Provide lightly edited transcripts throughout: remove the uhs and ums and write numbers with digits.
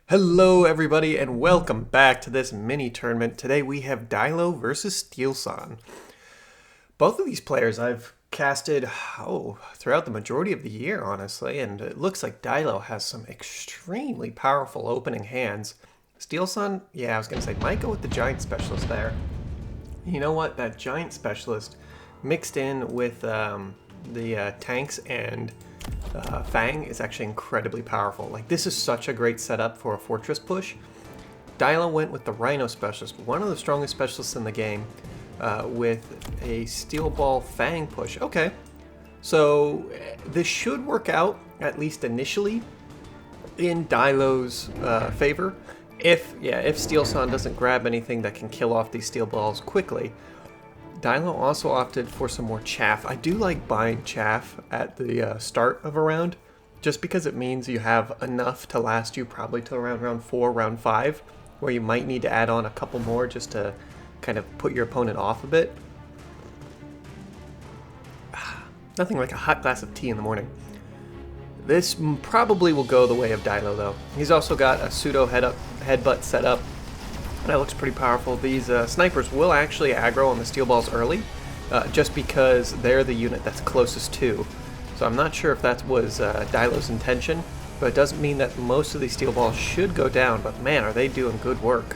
Hello everybody and welcome back to this mini tournament. Today we have Dillo versus Steelsane. Both of these players I've casted throughout the majority of the year, honestly, and it looks like Dillo has some extremely powerful opening hands. Steelsane, yeah, I was going to say, might go with the Giant Specialist there. You know what? That Giant Specialist mixed in with the tanks and Fang is actually incredibly powerful. Like, this is such a great setup for a fortress push. Dillo went with the Rhino Specialist, one of the strongest specialists in the game, with a Steel Ball Fang push. Okay, so this should work out, at least initially, in Dillo's favor. If Steelsane doesn't grab anything that can kill off these steel balls quickly. Dillo also opted for some more chaff. I do like buying chaff at the start of a round, just because it means you have enough to last you probably till around round 4, round 5, where you might need to add on a couple more just to kind of put your opponent off a bit. Nothing like a hot glass of tea in the morning. This probably will go the way of Dillo, though. He's also got a pseudo headbutt set up. That looks pretty powerful. These snipers will actually aggro on the steel balls early, just because they're the unit that's closest to. So I'm not sure if that was Dillo's intention, but it doesn't mean that most of these steel balls should go down, but man, are they doing good work.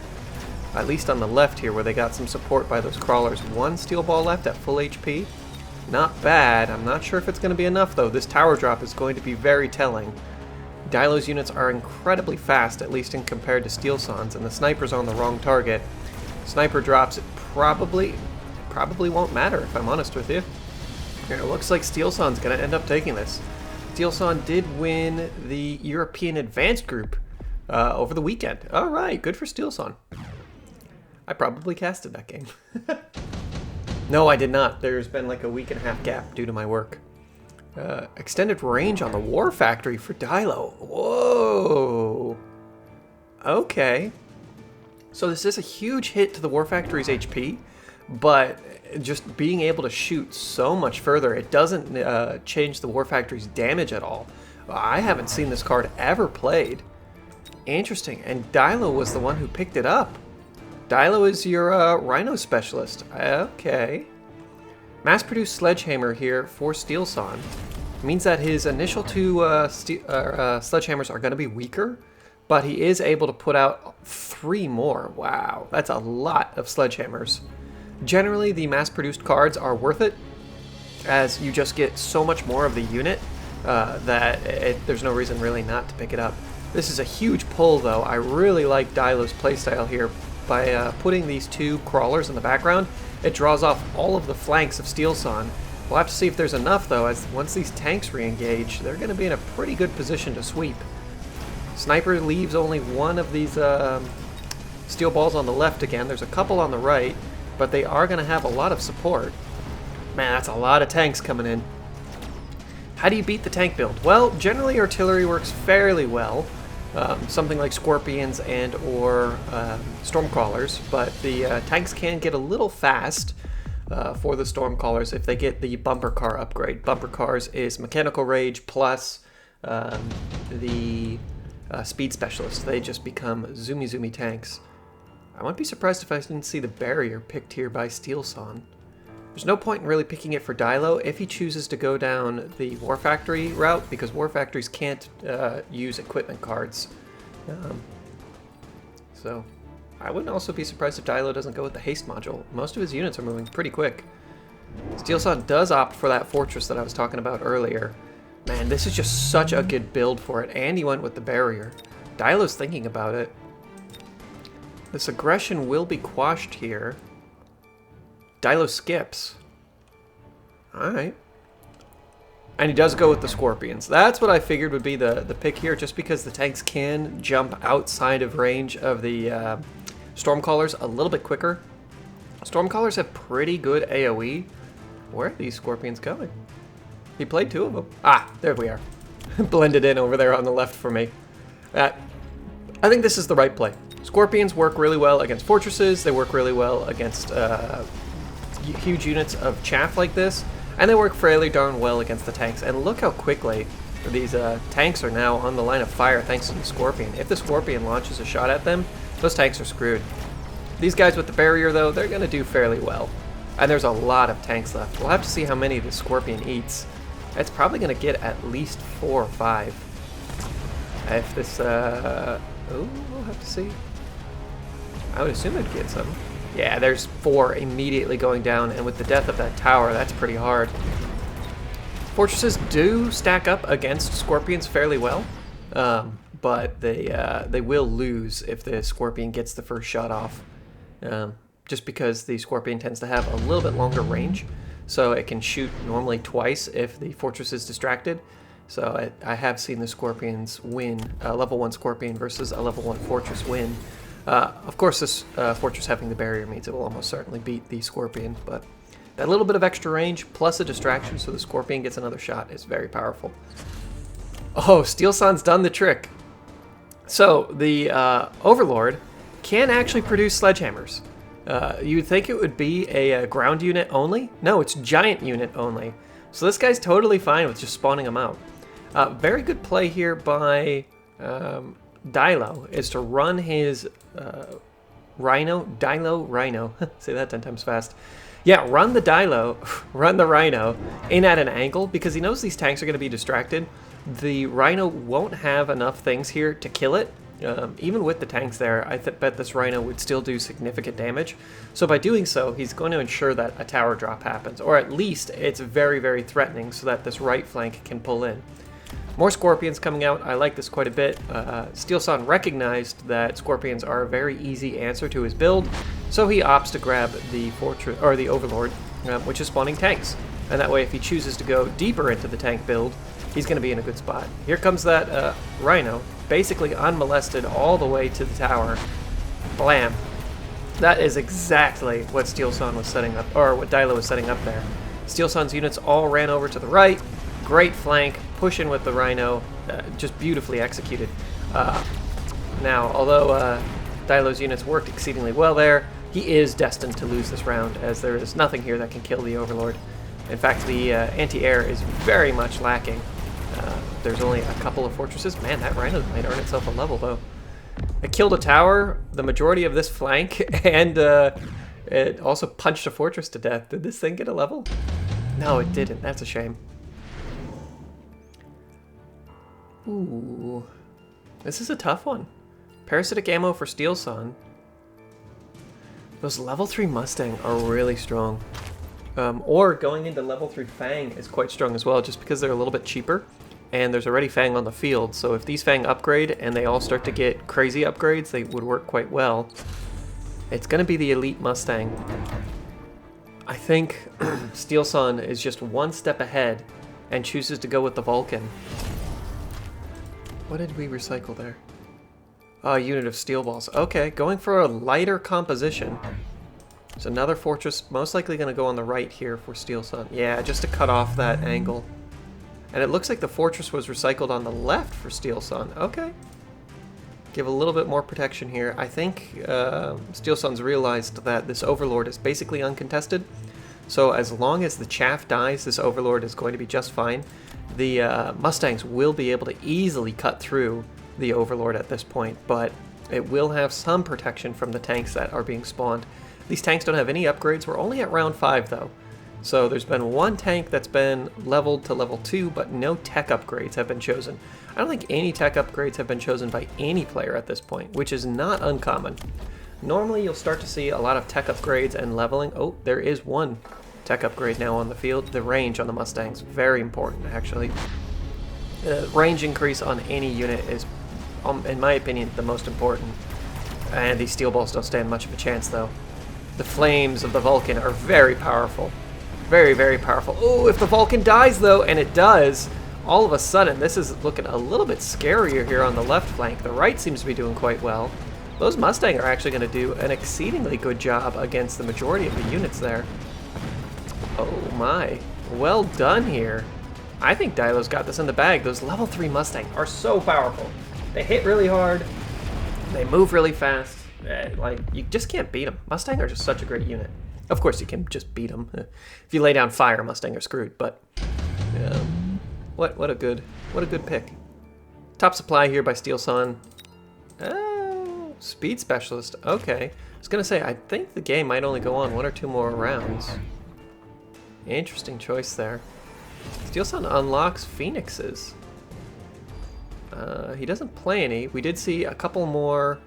At least on the left here, where they got some support by those crawlers. One steel ball left at full HP. Not bad. I'm not sure if it's going to be enough, though. This tower drop is going to be very telling. Dillo's units are incredibly fast, at least in compared to Steelsane's, and the sniper's on the wrong target. Sniper drops, it probably won't matter, if I'm honest with you. It looks like Steelsane's going to end up taking this. Steelsane did win the European Advanced Group over the weekend. Alright, good for Steelsane. I probably casted that game. No, I did not. There's been like a week and a half gap due to my work. Extended range on the War Factory for Dillo. Whoa. Okay. So this is a huge hit to the War Factory's HP, but just being able to shoot so much further, it doesn't change the War Factory's damage at all. I haven't seen this card ever played. Interesting. And Dillo was the one who picked it up. Dillo is your Rhino Specialist. Okay. Mass-produced Sledgehammer here for Steelsane means that his initial two Sledgehammers are going to be weaker, but he is able to put out 3 more. Wow, that's a lot of Sledgehammers. Generally, the mass-produced cards are worth it, as you just get so much more of the unit there's no reason really not to pick it up. This is a huge pull, though. I really like Dillo's playstyle here. By putting these 2 crawlers in the background, it draws off all of the flanks of Steelsane. We'll have to see if there's enough, though, as once these tanks re-engage, they're going to be in a pretty good position to sweep. Sniper leaves only one of these steel balls on the left again. There's a couple on the right, but they are going to have a lot of support. Man, that's a lot of tanks coming in. How do you beat the tank build? Well, generally artillery works fairly well. Something like Scorpions and or Stormcrawlers, but the tanks can get a little fast for the Stormcrawlers if they get the bumper car upgrade. Bumper cars is Mechanical Rage plus the Speed Specialist. They just become zoomy tanks. I wouldn't be surprised if I didn't see the barrier picked here by Steelsane. There's no point in really picking it for Dillo if he chooses to go down the War Factory route, because War Factories can't use equipment cards. So I wouldn't also be surprised if Dillo doesn't go with the haste module. Most of his units are moving pretty quick. Steelsane does opt for that fortress that I was talking about earlier. Man, this is just such a good build for it, and he went with the barrier. Dillo's thinking about it. This aggression will be quashed here. Dillo skips. Alright. And he does go with the Scorpions. That's what I figured would be the pick here, just because the tanks can jump outside of range of the Stormcrawlers a little bit quicker. Stormcrawlers have pretty good AoE. Where are these Scorpions going? He played 2 of them. Ah, there we are. Blended in over there on the left for me. I think this is the right play. Scorpions work really well against fortresses. They work really well against huge units of chaff like this, and they work fairly darn well against the tanks. And look how quickly These tanks are now on the line of fire thanks to the Scorpion. If the Scorpion launches a shot at them, those tanks are screwed. These guys with the barrier, though, they're going to do fairly well. And there's a lot of tanks left. We'll have to see how many the Scorpion eats. It's probably going to get at least 4 or 5. If this, oh, we'll have to see. I would assume it'd get some. Yeah, there's 4 immediately going down, and with the death of that tower, that's pretty hard. Fortresses do stack up against Scorpions fairly well, but they will lose if the Scorpion gets the first shot off. Just because the Scorpion tends to have a little bit longer range, so it can shoot normally twice if the Fortress is distracted. So I have seen the Scorpions win, a level 1 Scorpion versus a level 1 Fortress win. Of course, this Fortress having the barrier means it will almost certainly beat the Scorpion, but that little bit of extra range plus a distraction so the Scorpion gets another shot is very powerful. Oh, Steelsane's done the trick. So the Overlord can actually produce sledgehammers. You'd think it would be a ground unit only. No, it's giant unit only. So this guy's totally fine with just spawning them out. Very good play here by Dillo is to run his Dillo Rhino. Say that 10 times fast. Yeah, run the Rhino in at an angle because he knows these tanks are going to be distracted. The Rhino won't have enough things here to kill it. Even with the tanks there, I bet this Rhino would still do significant damage. So by doing so, he's going to ensure that a tower drop happens, or at least it's very, very threatening so that this right flank can pull in. More Scorpions coming out. I like this quite a bit. Steelsane recognized that Scorpions are a very easy answer to his build, so he opts to grab the Fortress or the Overlord, which is spawning tanks. And that way, if he chooses to go deeper into the tank build, he's going to be in a good spot. Here comes that Rhino, basically unmolested all the way to the tower. Blam. That is exactly what Steelsane was setting up, or what Dillo was setting up there. Steelsane's units all ran over to the right. Great flank, push in with the Rhino, just beautifully executed. Now, although Dillo's units worked exceedingly well there, he is destined to lose this round, as there is nothing here that can kill the Overlord. In fact, the anti-air is very much lacking. There's only a couple of fortresses. Man, that Rhino might earn itself a level, though. It killed a tower, the majority of this flank, and it also punched a fortress to death. Did this thing get a level? No, it didn't. That's a shame. Ooh. This is a tough one. Parasitic ammo for Steelsane. Those level 3 Mustang are really strong. Or going into level 3 Fang is quite strong as well, just because they're a little bit cheaper. And there's already Fang on the field, so if these Fang upgrade and they all start to get crazy upgrades, they would work quite well. It's going to be the Elite Mustang. I think Steelsane is just one step ahead and chooses to go with the Vulcan. What did we recycle there? A unit of steel balls. Okay, going for a lighter composition. There's another fortress, most likely going to go on the right here for Steelsane. Yeah, just to cut off that angle. And it looks like the fortress was recycled on the left for Steelsane. Okay. Give a little bit more protection here. I think Steelsane's realized that this Overlord is basically uncontested. So as long as the chaff dies, this Overlord is going to be just fine. The Mustangs will be able to easily cut through the Overlord at this point, but it will have some protection from the tanks that are being spawned. These tanks don't have any upgrades. We're only at round 5, though. So there's been one tank that's been leveled to level 2, but no tech upgrades have been chosen. I don't think any tech upgrades have been chosen by any player at this point, which is not uncommon. Normally you'll start to see a lot of tech upgrades and leveling. Oh, there is one tech upgrade now on the field. The range on the Mustangs, very important actually. Range increase on any unit is, in my opinion, the most important. And these steel balls don't stand much of a chance though. The flames of the Vulcan are very powerful. Very, very powerful. Oh, if the Vulcan dies though, and it does, all of a sudden this is looking a little bit scarier here on the left flank. The right seems to be doing quite well. Those Mustang are actually going to do an exceedingly good job against the majority of the units there. Oh my. Well done here. I think Dillo's got this in the bag. Those level 3 Mustang are so powerful. They hit really hard. They move really fast. Like, you just can't beat them. Mustang are just such a great unit. Of course, you can just beat them. If you lay down fire, Mustang are screwed, but What a good pick. Top supply here by Steelsane. Speed specialist. Okay. I was gonna say I think the game might only go on 1 or 2 more rounds. Interesting choice there. Steelsane unlocks phoenixes. He doesn't play any. We did see a couple more.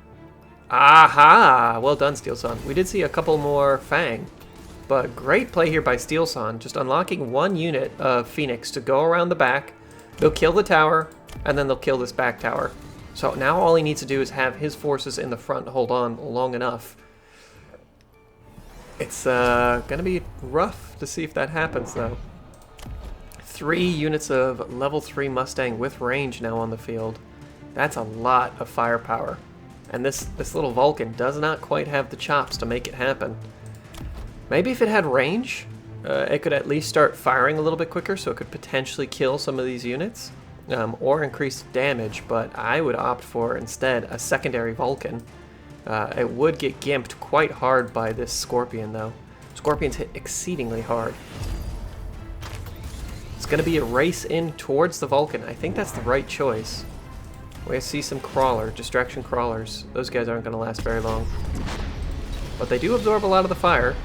Aha! Well done, Steelsane. We did see a couple more Fang. But great play here by Steelsane, just unlocking 1 unit of Phoenix to go around the back. They'll kill the tower, and then they'll kill this back tower. So now all he needs to do is have his forces in the front hold on long enough. It's gonna be rough to see if that happens, though. 3 units of level 3 Mustang with range now on the field. That's a lot of firepower. And this little Vulcan does not quite have the chops to make it happen. Maybe if it had range, it could at least start firing a little bit quicker, so it could potentially kill some of these units, or increase damage, but I would opt for, instead, a secondary Vulcan. It would get gimped quite hard by this Scorpion, though. Scorpions hit exceedingly hard. It's going to be a race in towards the Vulcan. I think that's the right choice. We see some distraction crawlers. Those guys aren't going to last very long. But they do absorb a lot of the fire,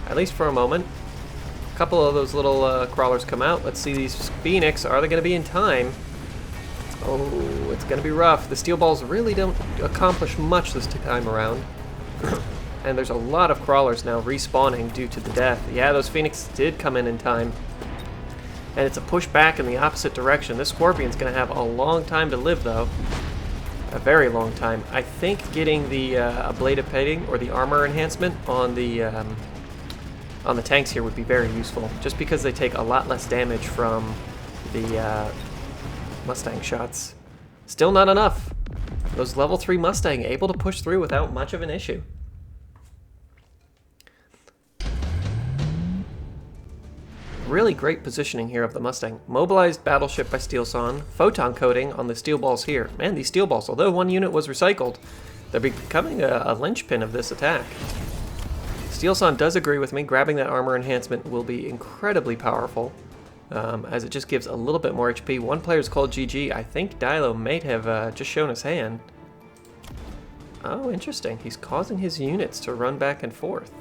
at least for a moment. A couple of those little crawlers come out. Let's see these Phoenix. Are they going to be in time? Oh, it's going to be rough. The steel balls really don't accomplish much this time around. And there's a lot of crawlers now respawning due to the death. Yeah, those Phoenix did come in time. And it's a push back in the opposite direction. This Scorpion's going to have a long time to live, though. A very long time. I think getting the ablative plating or the armor enhancement on the tanks here would be very useful, just because they take a lot less damage from the Mustang shots. Still not enough. Those level 3 Mustang able to push through without much of an issue. Really great positioning here of the Mustang. Mobilized battleship by Steelsane. Photon coating on the steel balls here. Man, these steel balls, although 1 unit was recycled, they're becoming a linchpin of this attack. Steelsane does agree with me. Grabbing that armor enhancement will be incredibly powerful, as it just gives a little bit more HP. One player is called GG. I think Dillo may have just shown his hand. Oh, interesting. He's causing his units to run back and forth.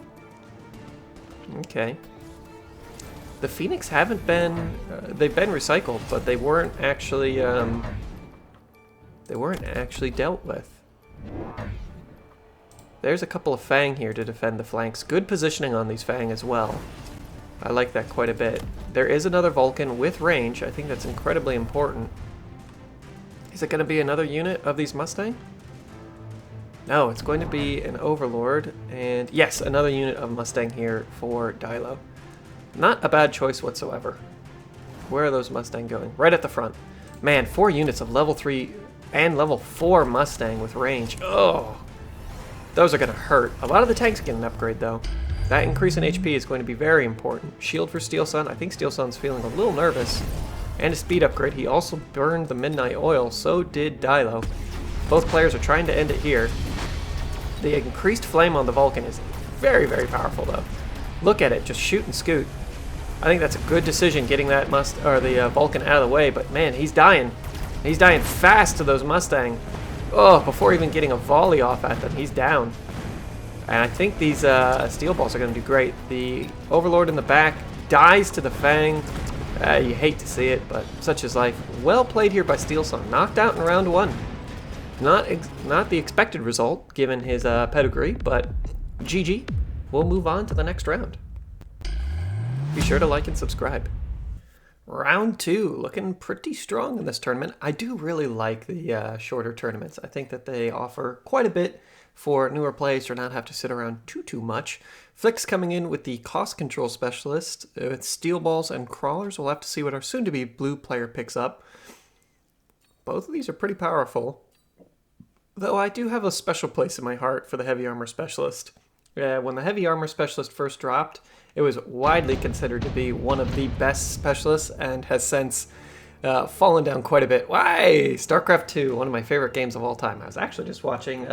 Okay. The Phoenix haven't been, they've been recycled, but they weren't actually dealt with. There's a couple of Fang here to defend the flanks. Good positioning on these Fang as well. I like that quite a bit. There is another Vulcan with range. I think that's incredibly important. Is it going to be another unit of these Mustang? No, it's going to be an Overlord, and yes, another unit of Mustang here for Dillo. Not a bad choice whatsoever. Where are those Mustang going? Right at the front. Man, 4 units of level 3 and level 4 Mustang with range. Oh, those are going to hurt. A lot of the tanks get an upgrade, though. That increase in HP is going to be very important. Shield for Steelsane. I think Steelsane's feeling a little nervous. And a speed upgrade. He also burned the Midnight Oil. So did Dillo. Both players are trying to end it here. The increased flame on the Vulcan is very, very powerful, though. Look at it. Just shoot and scoot. I think that's a good decision getting that Vulcan out of the way, but man, he's dying. He's dying fast to those Mustang. Oh, before even getting a volley off at them, he's down. And I think these steel balls are going to do great. The Overlord in the back dies to the Fang. You hate to see it, but such is life. Well played here by Steelsane. Knocked out in round 1. Not the expected result, given his pedigree, but GG. We'll move on to the next round. Be sure to like and subscribe. Round 2, looking pretty strong in this tournament. I do really like the shorter tournaments. I think that they offer quite a bit for newer players to not have to sit around too much. Flix coming in with the cost control specialist with steel balls and crawlers. We'll have to see what our soon-to-be blue player picks up. Both of these are pretty powerful, though I do have a special place in my heart for the heavy armor specialist. When the heavy armor specialist first dropped, it was widely considered to be one of the best specialists and has since fallen down quite a bit. Why? StarCraft 2, one of my favorite games of all time. I was actually just watching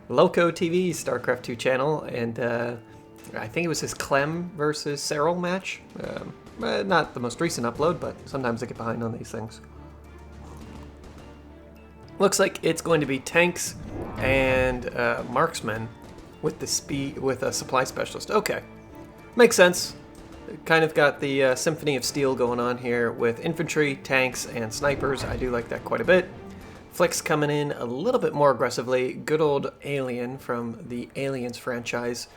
Loco TV's StarCraft 2 channel, and I think it was his Clem versus Cyril match. Not the most recent upload, but sometimes I get behind on these things. Looks like it's going to be tanks and marksmen with a supply specialist. Okay, makes sense. Kind of got the symphony of steel going on here with infantry, tanks, and snipers. I do like that quite a bit. Flix coming in a little bit more aggressively. Good old Alien from the Aliens franchise.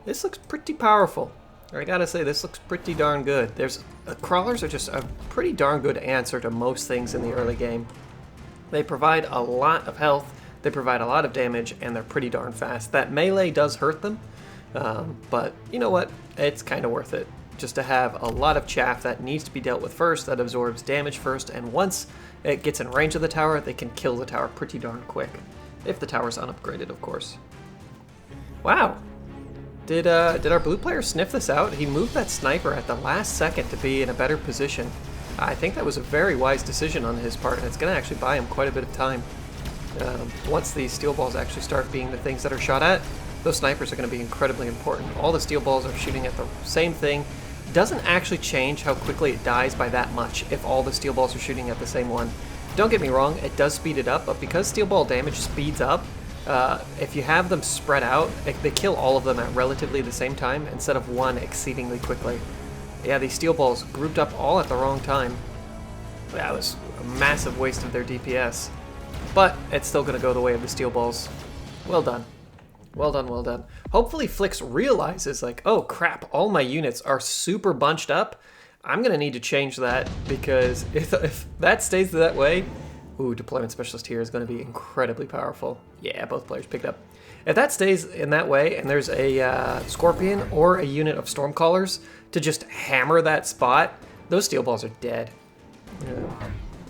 This looks pretty powerful. I gotta say, this looks pretty darn good. Crawlers are just a pretty darn good answer to most things in the early game. They provide a lot of health, they provide a lot of damage, and they're pretty darn fast. That melee does hurt them, but you know what? It's kind of worth it. Just to have a lot of chaff that needs to be dealt with first, that absorbs damage first, and once it gets in range of the tower, they can kill the tower pretty darn quick. If the tower's unupgraded, of course. Wow. Did our blue player sniff this out? He moved that sniper at the last second to be in a better position. I think that was a very wise decision on his part, and it's going to actually buy him quite a bit of time. Once these steel balls actually start being the things that are shot at, those snipers are going to be incredibly important. All the steel balls are shooting at the same thing. Doesn't actually change how quickly it dies by that much if all the steel balls are shooting at the same one. Don't get me wrong, it does speed it up, but because steel ball damage speeds up, if you have them spread out, they kill all of them at relatively the same time instead of one exceedingly quickly. Yeah, these steel balls grouped up all at the wrong time. That was a massive waste of their DPS. But it's still going to go the way of the steel balls. Well done. Well done, well done. Hopefully Flix realizes, like, oh crap, all my units are super bunched up. I'm going to need to change that, because if that stays that way, ooh, deployment specialist here is going to be incredibly powerful. Yeah, both players picked up. If that stays in that way, and there's a Scorpion or a unit of Stormcallers to just hammer that spot, those steel balls are dead. Yeah.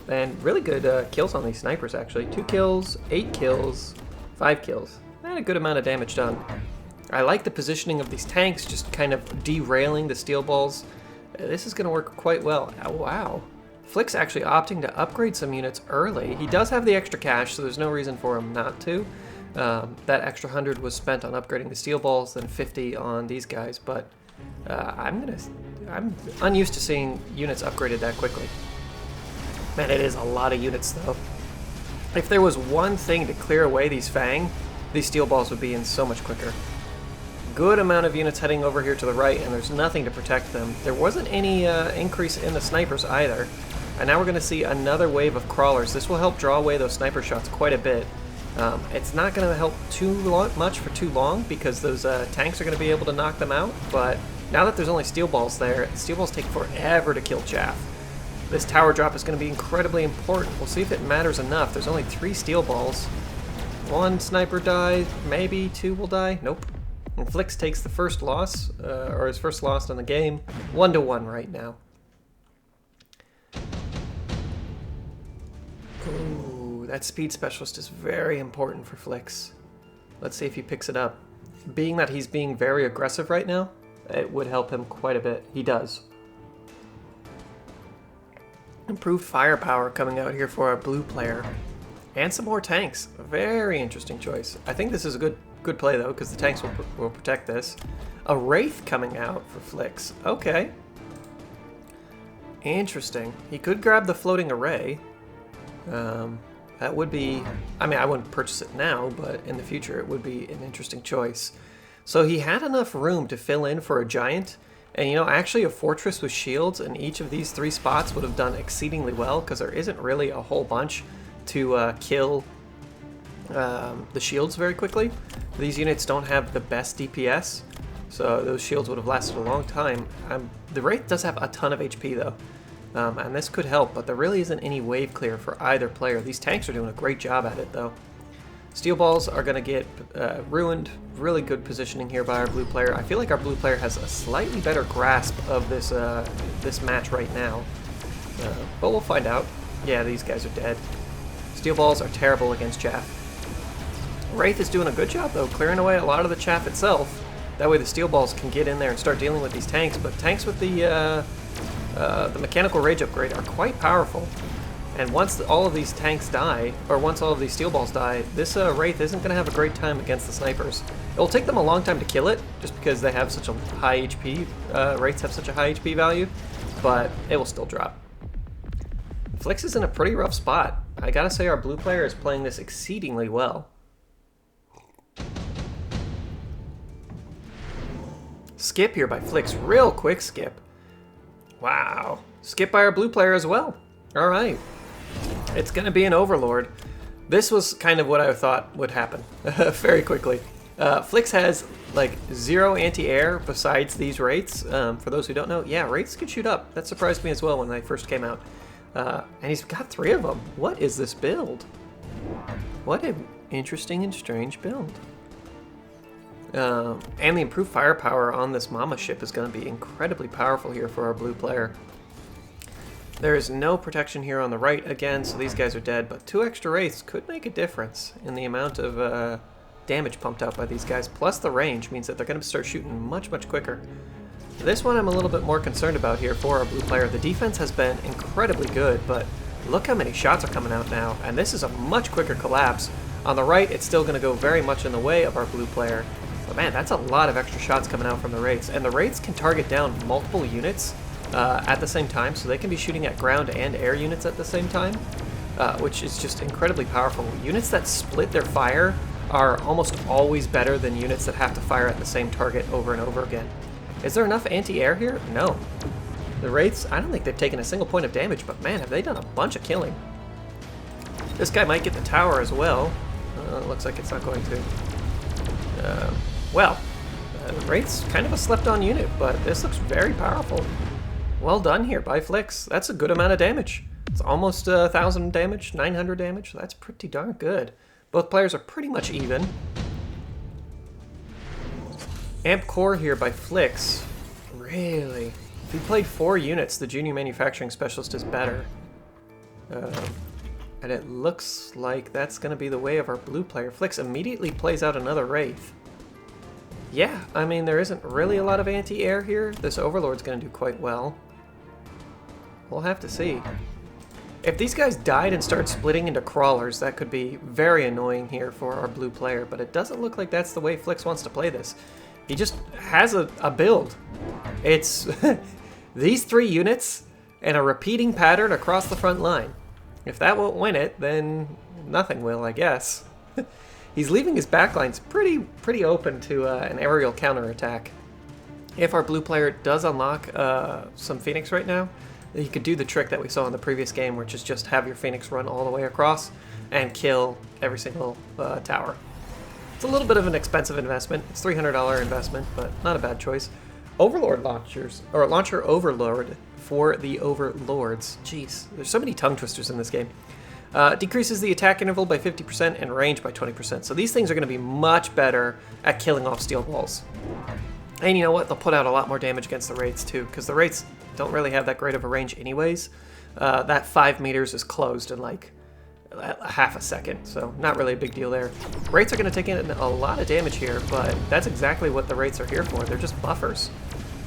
And really good kills on these snipers, actually. 2 kills, 8 kills, 5 kills. A good amount of damage done. I like the positioning of these tanks, just kind of derailing the steel balls. This is going to work quite well. Oh, wow. Flix actually opting to upgrade some units early. He does have the extra cash, so there's no reason for him not to. That extra 100 was spent on upgrading the steel balls, then 50 on these guys, but I'm unused to seeing units upgraded that quickly. Man, it is a lot of units, though. If there was one thing to clear away these Fang, these steel balls would be in so much quicker. Good amount of units heading over here to the right, and there's nothing to protect them. There wasn't any increase in the snipers either. And now we're going to see another wave of crawlers. This will help draw away those sniper shots quite a bit. It's not going to help much for too long, because those tanks are going to be able to knock them out. But now that there's only steel balls there, steel balls take forever to kill chaff. This tower drop is going to be incredibly important. We'll see if it matters enough. There's only 3 steel balls. 1 sniper dies, maybe 2 will die. Nope. And Flix takes the first loss, or his first loss on the game. 1-1 right now. Ooh, that speed specialist is very important for Flix. Let's see if he picks it up. Being that he's being very aggressive right now, it would help him quite a bit. He does. Improved firepower coming out here for our blue player. And some more tanks. A very interesting choice. I think this is a good play, though, because the tanks will protect this. A Wraith coming out for Flix. Okay. Interesting. He could grab the floating array. That would be... I mean, I wouldn't purchase it now, but in the future it would be an interesting choice. So he had enough room to fill in for a giant. And, you know, actually a fortress with shields in each of these 3 spots would have done exceedingly well, because there isn't really a whole bunch to kill the shields very quickly. These units don't have the best DPS, so those shields would have lasted a long time. The Wraith does have a ton of HP, though, and this could help, but there really isn't any wave clear for either player. These tanks are doing a great job at it, though. Steel balls are going to get ruined. Really good positioning here by our blue player. I feel like our blue player has a slightly better grasp of this this match right now, but we'll find out. Yeah, these guys are dead. Steel balls are terrible against chaff. Wraith is doing a good job, though, clearing away a lot of the chaff itself. That way the steel balls can get in there and start dealing with these tanks, but tanks with the mechanical rage upgrade are quite powerful. And once all of these tanks die, or once all of these steel balls die, this Wraith isn't going to have a great time against the snipers. It will take them a long time to kill it, just because they have such a high HP, Wraiths have such a high HP value, but it will still drop. Flix is in a pretty rough spot. I gotta say our blue player is playing this exceedingly well. Skip here by Flix, real quick skip. Wow, skip by our blue player as well. All right. It's going to be an Overlord. This was kind of what I thought would happen very quickly. Flix has like 0 anti-air besides these Wraiths. For those who don't know, yeah, Wraiths can shoot up. That surprised me as well when they first came out. And he's got 3 of them. What is this build? What an interesting and strange build. And the improved firepower on this Mama ship is going to be incredibly powerful here for our blue player. There is no protection here on the right again, so these guys are dead, but 2 extra Wraiths could make a difference in the amount of damage pumped out by these guys, plus the range means that they're going to start shooting much, much quicker. This one I'm a little bit more concerned about here for our blue player. The defense has been incredibly good, but look how many shots are coming out now, and this is a much quicker collapse. On the right, it's still going to go very much in the way of our blue player, but man, that's a lot of extra shots coming out from the Wraiths, and the Wraiths can target down multiple units at the same time, so they can be shooting at ground and air units at the same time, which is just incredibly powerful. Units that split their fire are almost always better than units that have to fire at the same target over and over again. Is there enough anti-air here? No. The Wraiths, I don't think they've taken a single point of damage, but man, have they done a bunch of killing. This guy might get the tower as well. It looks like it's not going to. The Wraith's kind of a slept-on unit, but this looks very powerful. Well done here by Flix. That's a good amount of damage. It's almost 1,000 damage, 900 damage. That's pretty darn good. Both players are pretty much even. Amp core here by Flix. Really? If he played 4 units, the junior manufacturing specialist is better. And it looks like that's going to be the way of our blue player. Flix immediately plays out another Wraith. Yeah, I mean, there isn't really a lot of anti-air here. This Overlord's going to do quite well. We'll have to see. If these guys died and started splitting into crawlers, that could be very annoying here for our blue player, but it doesn't look like that's the way Flix wants to play this. He just has a build. It's these 3 units and a repeating pattern across the front line. If that won't win it, then nothing will, I guess. He's leaving his backlines pretty open to an aerial counterattack. If our blue player does unlock some Phoenix right now, he could do the trick that we saw in the previous game, which is just have your Phoenix run all the way across and kill every single tower. It's a little bit of an expensive investment. It's a $300 investment, but not a bad choice. Overlord launchers, or launcher Overlord for the Overlords. Jeez, there's so many tongue twisters in this game. Decreases the attack interval by 50% and range by 20%. So these things are going to be much better at killing off steel balls. And you know what? They'll put out a lot more damage against the Wraiths too, because the Wraiths don't really have that great of a range anyways. That 5 meters is closed in like half a second, so not really a big deal there. Wraiths are going to take in a lot of damage here, but that's exactly what the Wraiths are here for. They're just buffers.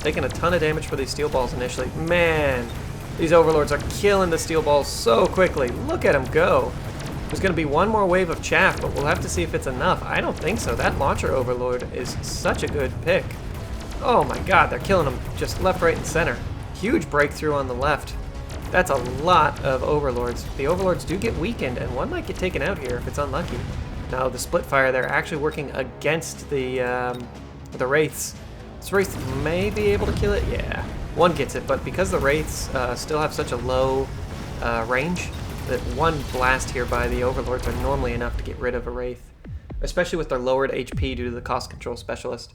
Taking a ton of damage for these steel balls initially. Man, these Overlords are killing the steel balls so quickly. Look at them go. There's going to be one more wave of chaff, but we'll have to see if it's enough. I don't think so. That launcher Overlord is such a good pick. Oh my god, they're killing them just left, right, and center. Huge breakthrough on the left. That's a lot of Overlords. The Overlords do get weakened, and one might get taken out here if it's unlucky. Now, the split fire, they're actually working against the Wraiths. This Wraith may be able to kill it. Yeah, one gets it, but because the Wraiths still have such a low range, that one blast here by the Overlords are normally enough to get rid of a Wraith, especially with their lowered HP due to the cost control specialist.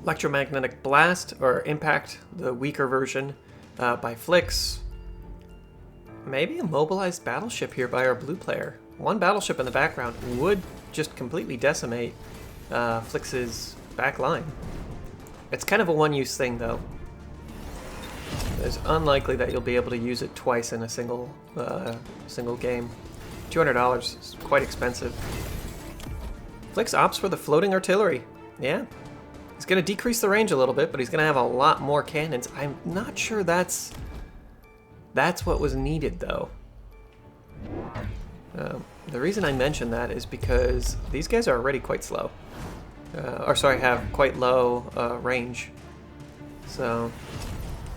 Electromagnetic Blast, or Impact, the weaker version, by Flix. Maybe a mobilized battleship here by our blue player. One battleship in the background would just completely decimate Flix's back line. It's kind of a one-use thing, though. It's unlikely that you'll be able to use it twice in a single game. $200 is quite expensive. Flix opts for the floating artillery. Yeah. He's going to decrease the range a little bit, but he's going to have a lot more cannons. I'm not sure that's what was needed, though. The reason I mention that is because these guys are already quite slow. Or sorry, have quite low range. So,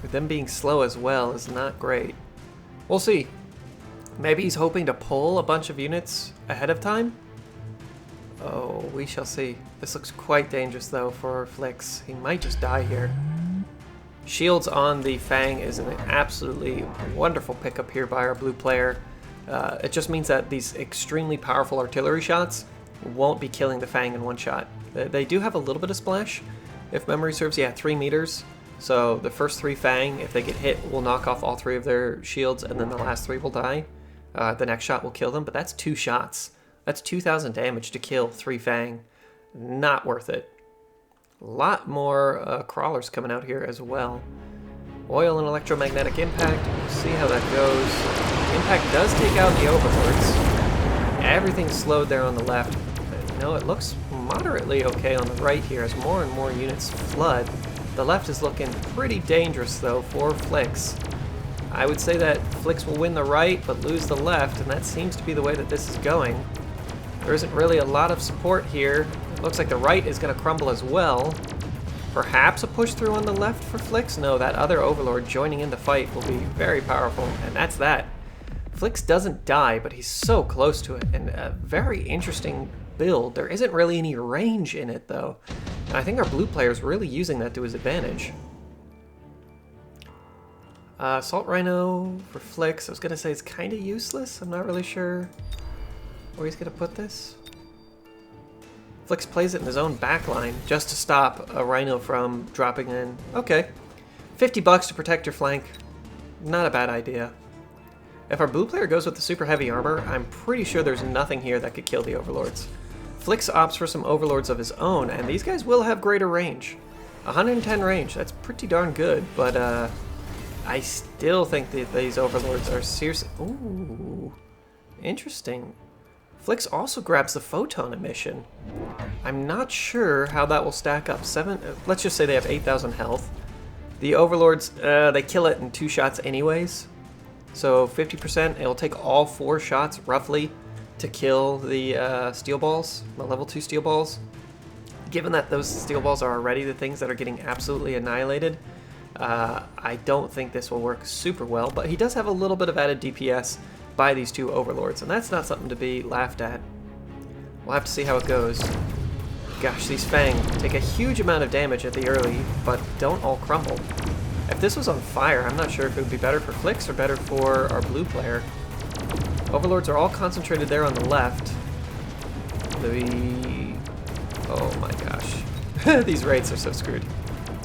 with them being slow as well is not great. We'll see. Maybe he's hoping to pull a bunch of units ahead of time? Oh, we shall see. This looks quite dangerous, though, for Flix. He might just die here. Shields on the Fang is an absolutely wonderful pickup here by our blue player. It just means that these extremely powerful artillery shots won't be killing the Fang in one shot. They do have a little bit of splash, if memory serves. Yeah, 3 meters. So the first 3 Fang, if they get hit, will knock off all 3 of their shields, and then the last 3 will die. The next shot will kill them, but that's 2 shots. That's 2,000 damage to kill 3 Fang. Not worth it. A lot more crawlers coming out here as well. Oil and electromagnetic impact. We'll see how that goes. Impact does take out the overlords. Everything's slowed there on the left. You know, it looks moderately okay on the right here as more and more units flood. The left is looking pretty dangerous, though, for Flix. I would say that Flix will win the right, but lose the left, and that seems to be the way that this is going. There isn't really a lot of support here. It looks like the right is going to crumble as well. Perhaps a push through on the left for Flix? No, that other overlord joining in the fight will be very powerful, and that's that. Flix doesn't die, but he's so close to it, and a very interesting build. There isn't really any range in it, though. And I think our blue player is really using that to his advantage. Assault Rhino for Flix. I was going to say it's kind of useless. I'm not really sure where he's going to put this. Flix plays it in his own backline just to stop a Rhino from dropping in. Okay. $50 to protect your flank. Not a bad idea. If our blue player goes with the super heavy armor, I'm pretty sure there's nothing here that could kill the overlords. Flix opts for some overlords of his own, and these guys will have greater range. 110 range, that's pretty darn good, but I still think that these overlords are seriously... Ooh, interesting. Flix also grabs the photon emission. I'm not sure how that will stack up. Let's just say they have 8,000 health. The overlords, they kill it in 2 shots anyways. So 50%, it'll take all 4 shots roughly to kill the steel balls, the level 2 steel balls. Given that those steel balls are already the things that are getting absolutely annihilated, I don't think this will work super well, but he does have a little bit of added DPS by these 2 overlords, and that's not something to be laughed at. We'll have to see how it goes. Gosh, these Fang take a huge amount of damage at the early, but don't all crumble. If this was on fire, I'm not sure if it would be better for Flix or better for our blue player. Overlords are all concentrated there on the left. Oh my gosh. These raids are so screwed.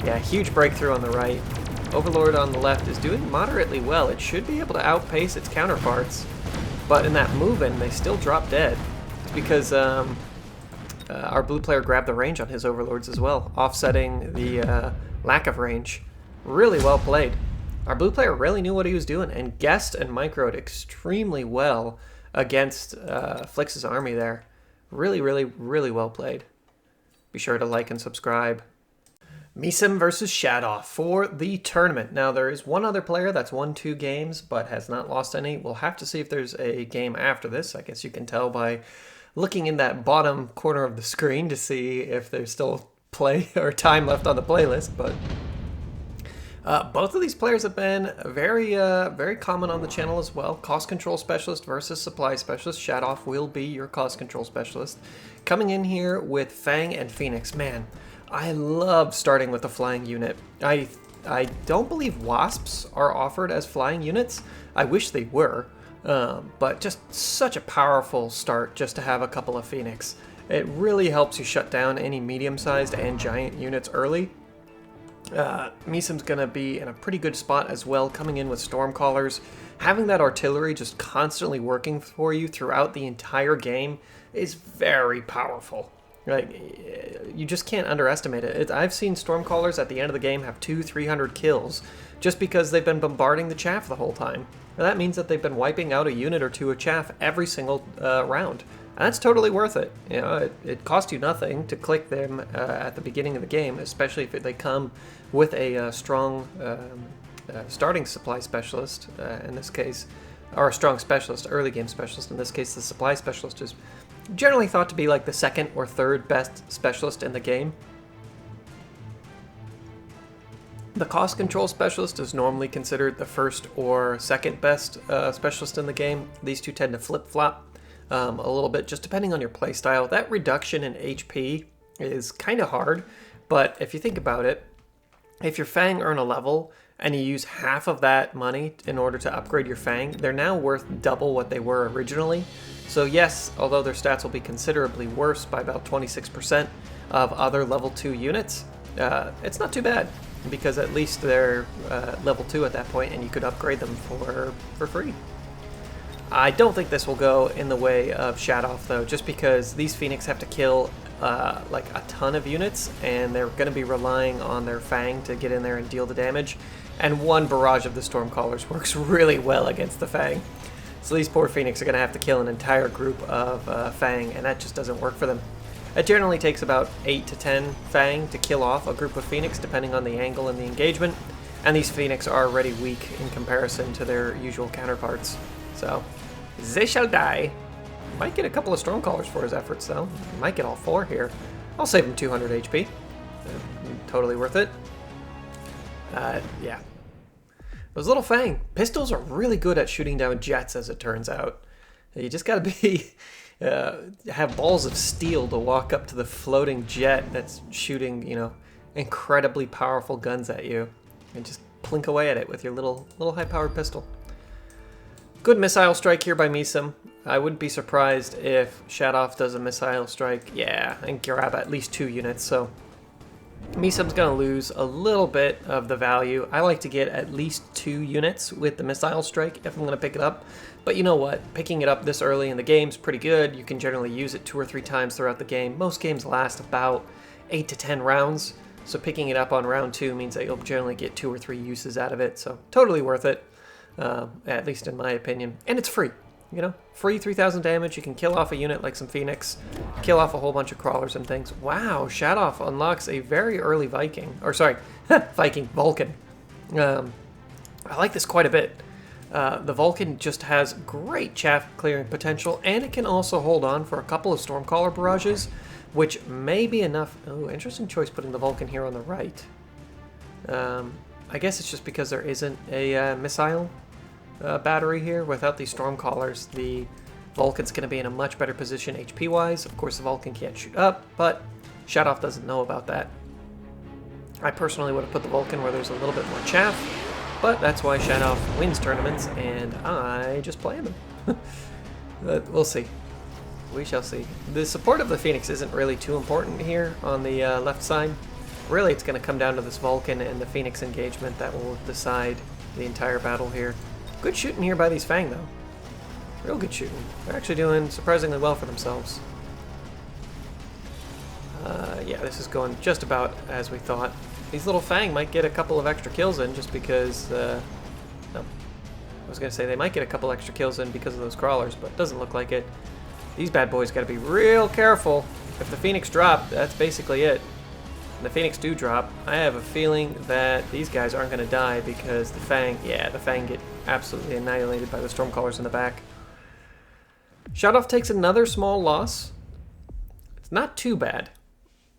Yeah, huge breakthrough on the right. Overlord on the left is doing moderately well. It should be able to outpace its counterparts. But in that move-in, they still drop dead. It's because our blue player grabbed the range on his overlords as well, offsetting the lack of range. Really well played. Our blue player really knew what he was doing and guessed and microed extremely well against Flix's army there. Really, really, really well played. Be sure to like and subscribe. Measim versus Shadoff for the tournament. Now, there is one other player that's won 2 games but has not lost any. We'll have to see if there's a game after this. I guess you can tell by looking in that bottom corner of the screen to see if there's still play or time left on the playlist, but both of these players have been very common on the channel as well. Cost control specialist versus supply specialist. Shadoff will be your cost control specialist. Coming in here with Fang and Phoenix. Man, I love starting with a flying unit. I don't believe Wasps are offered as flying units. I wish they were, but just such a powerful start just to have a couple of Phoenix. It really helps you shut down any medium-sized and giant units early. Measim's going to be in a pretty good spot as well, coming in with Stormcallers. Having that artillery just constantly working for you throughout the entire game is very powerful. Like, you just can't underestimate it. I've seen Stormcallers at the end of the game have 200-300 kills just because they've been bombarding the chaff the whole time. And that means that they've been wiping out a unit or 2 of chaff every single round. And that's totally worth it. You know, it costs you nothing to click them at the beginning of the game, especially if they come with a strong starting supply specialist, in this case, or a strong specialist, early game specialist. In this case, the supply specialist is generally thought to be like the second or third best specialist in the game. The cost control specialist is normally considered the first or second best specialist in the game. These two tend to flip-flop a little bit, just depending on your playstyle. That reduction in HP is kind of hard, but if you think about it, if your Fang earn a level and you use half of that money in order to upgrade your Fang, they're now worth double what they were originally. So yes, although their stats will be considerably worse by about 26% of other level 2 units, it's not too bad, because at least they're level 2 at that point and you could upgrade them for free. I don't think this will go in the way of Shadoff though, just because these Phoenix have to kill like a ton of units, and they're going to be relying on their Fang to get in there and deal the damage, and one barrage of the Stormcallers works really well against the Fang. So these poor Phoenix are going to have to kill an entire group of Fang, and that just doesn't work for them. It generally takes about 8 to 10 Fang to kill off a group of Phoenix, depending on the angle and the engagement, and these Phoenix are already weak in comparison to their usual counterparts. So, they shall die. Might get a couple of Stormcallers for his efforts, though. Might get all 4 here. I'll save him 200 HP. Totally worth it. Yeah. Those little Fang pistols are really good at shooting down jets, as it turns out. You just gotta be have balls of steel to walk up to the floating jet that's shooting, you know, incredibly powerful guns at you, and just plink away at it with your little high-powered pistol. Good missile strike here by Measim. I wouldn't be surprised if Shadoff does a missile strike, yeah, and grab at least 2 units, so Measim's going to lose a little bit of the value. I like to get at least 2 units with the missile strike if I'm going to pick it up. But you know what? Picking it up this early in the game is pretty good. You can generally use it 2 or 3 times throughout the game. Most games last about 8 to 10 rounds, so picking it up on round 2 means that you'll generally get 2 or 3 uses out of it. So totally worth it, at least in my opinion. And it's free. You know, free 3,000 damage. You can kill off a unit like some Phoenix, kill off a whole bunch of crawlers and things. Wow, Shadoff unlocks a very early Viking, or sorry, Vulcan. I like this quite a bit. The Vulcan just has great chaff clearing potential, and it can also hold on for a couple of Stormcaller barrages, which may be enough. Oh, interesting choice putting the Vulcan here on the right. I guess it's just because there isn't a missile battery here. Without these Stormcallers, the Vulcan's going to be in a much better position HP-wise. Of course, the Vulcan can't shoot up, but Shadoff doesn't know about that. I personally would have put the Vulcan where there's a little bit more chaff, but that's why Shadoff wins tournaments, and I just play them. We'll see. We shall see. The support of the Phoenix isn't really too important here on the left side. Really, it's going to come down to this Vulcan and the Phoenix engagement that will decide the entire battle here. Good shooting here by these Fang, though. Real good shooting. They're actually doing surprisingly well for themselves. Yeah, this is going just about as we thought. These little Fang might get a couple of extra kills in just because... no. I was going to say they might get a couple extra kills in because of those crawlers, but it doesn't look like it. These bad boys got to be real careful. If the Phoenix drop, that's basically it. When the Phoenix do drop, I have a feeling that these guys aren't going to die because the Fang, yeah, the Fang get absolutely annihilated by the Stormcallers in the back. Shadoff takes another small loss. It's not too bad.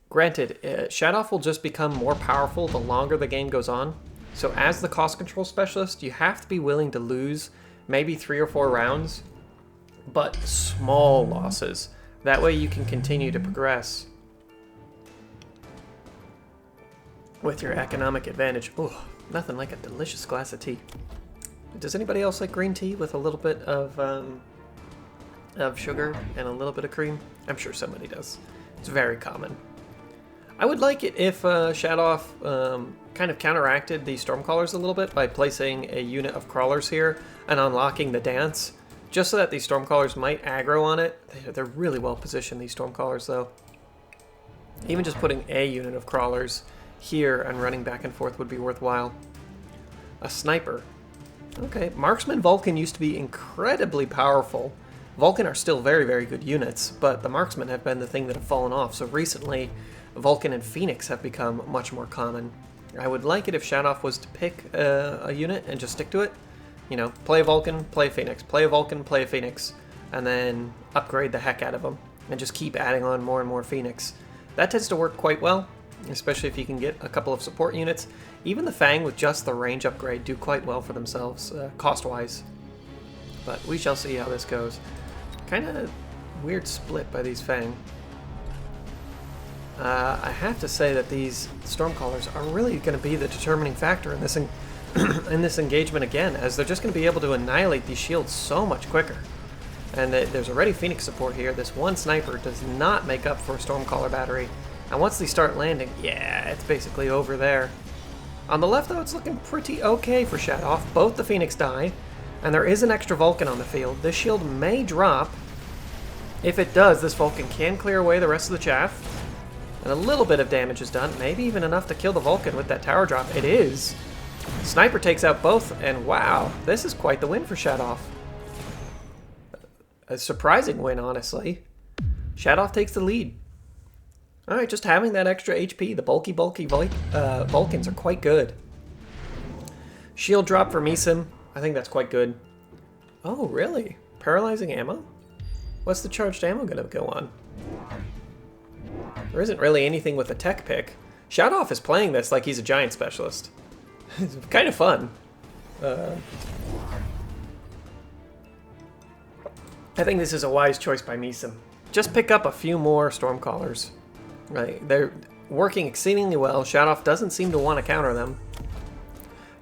Granted, Shadoff will just become more powerful the longer the game goes on. So as the cost control specialist, you have to be willing to lose maybe 3 or 4 rounds, but small losses. That way you can continue to progress with your economic advantage. Oh, nothing like a delicious glass of tea. Does anybody else like green tea with a little bit of sugar and a little bit of cream? I'm sure somebody does. It's very common. I would like it if Shadoff kind of counteracted the Stormcallers a little bit by placing a unit of crawlers here and unlocking the dance, just so that these Stormcallers might aggro on it. They're really well positioned, these Stormcallers, though. Even just putting a unit of crawlers here and running back and forth would be worthwhile. A sniper. Okay, Marksman Vulcan used to be incredibly powerful Vulcan are still very, very good units, but the marksmen have been the thing that have fallen off. So recently, Vulcan and Phoenix have become much more common. I would like it if Shadoff was to pick a unit and just stick to it. You know, play a Vulcan, play a Phoenix, play a Vulcan, play a Phoenix, and then upgrade the heck out of them, and just keep adding on more and more Phoenix. That tends to work quite well, especially if you can get a couple of support units. Even the Fang with just the range upgrade do quite well for themselves, cost-wise. But we shall see how this goes. Kind of weird split by these Fang. I have to say that these Stormcallers are really going to be the determining factor in this in this engagement again, as they're just going to be able to annihilate these shields so much quicker. And there's already Phoenix support here. This one sniper does not make up for a Stormcaller battery. And once they start landing, yeah, it's basically over there. On the left, though, it's looking pretty okay for Shadoff. Both the Phoenix die, and there is an extra Vulcan on the field. This shield may drop. If it does, this Vulcan can clear away the rest of the chaff. And a little bit of damage is done, maybe even enough to kill the Vulcan with that tower drop. It is. Sniper takes out both, and wow, this is quite the win for Shadoff. A surprising win, honestly. Shadoff takes the lead. Alright, just having that extra HP, the bulky Vulcans are quite good. Shield drop for Measim, I think that's quite good. Oh, really? Paralyzing ammo? What's the charged ammo gonna go on? There isn't really anything with a tech pick. Shadoff is playing this like he's a giant specialist. It's kind of fun. I think this is a wise choice by Measim. Just pick up a few more Stormcallers. Right, they're working exceedingly well. Shadoff doesn't seem to want to counter them.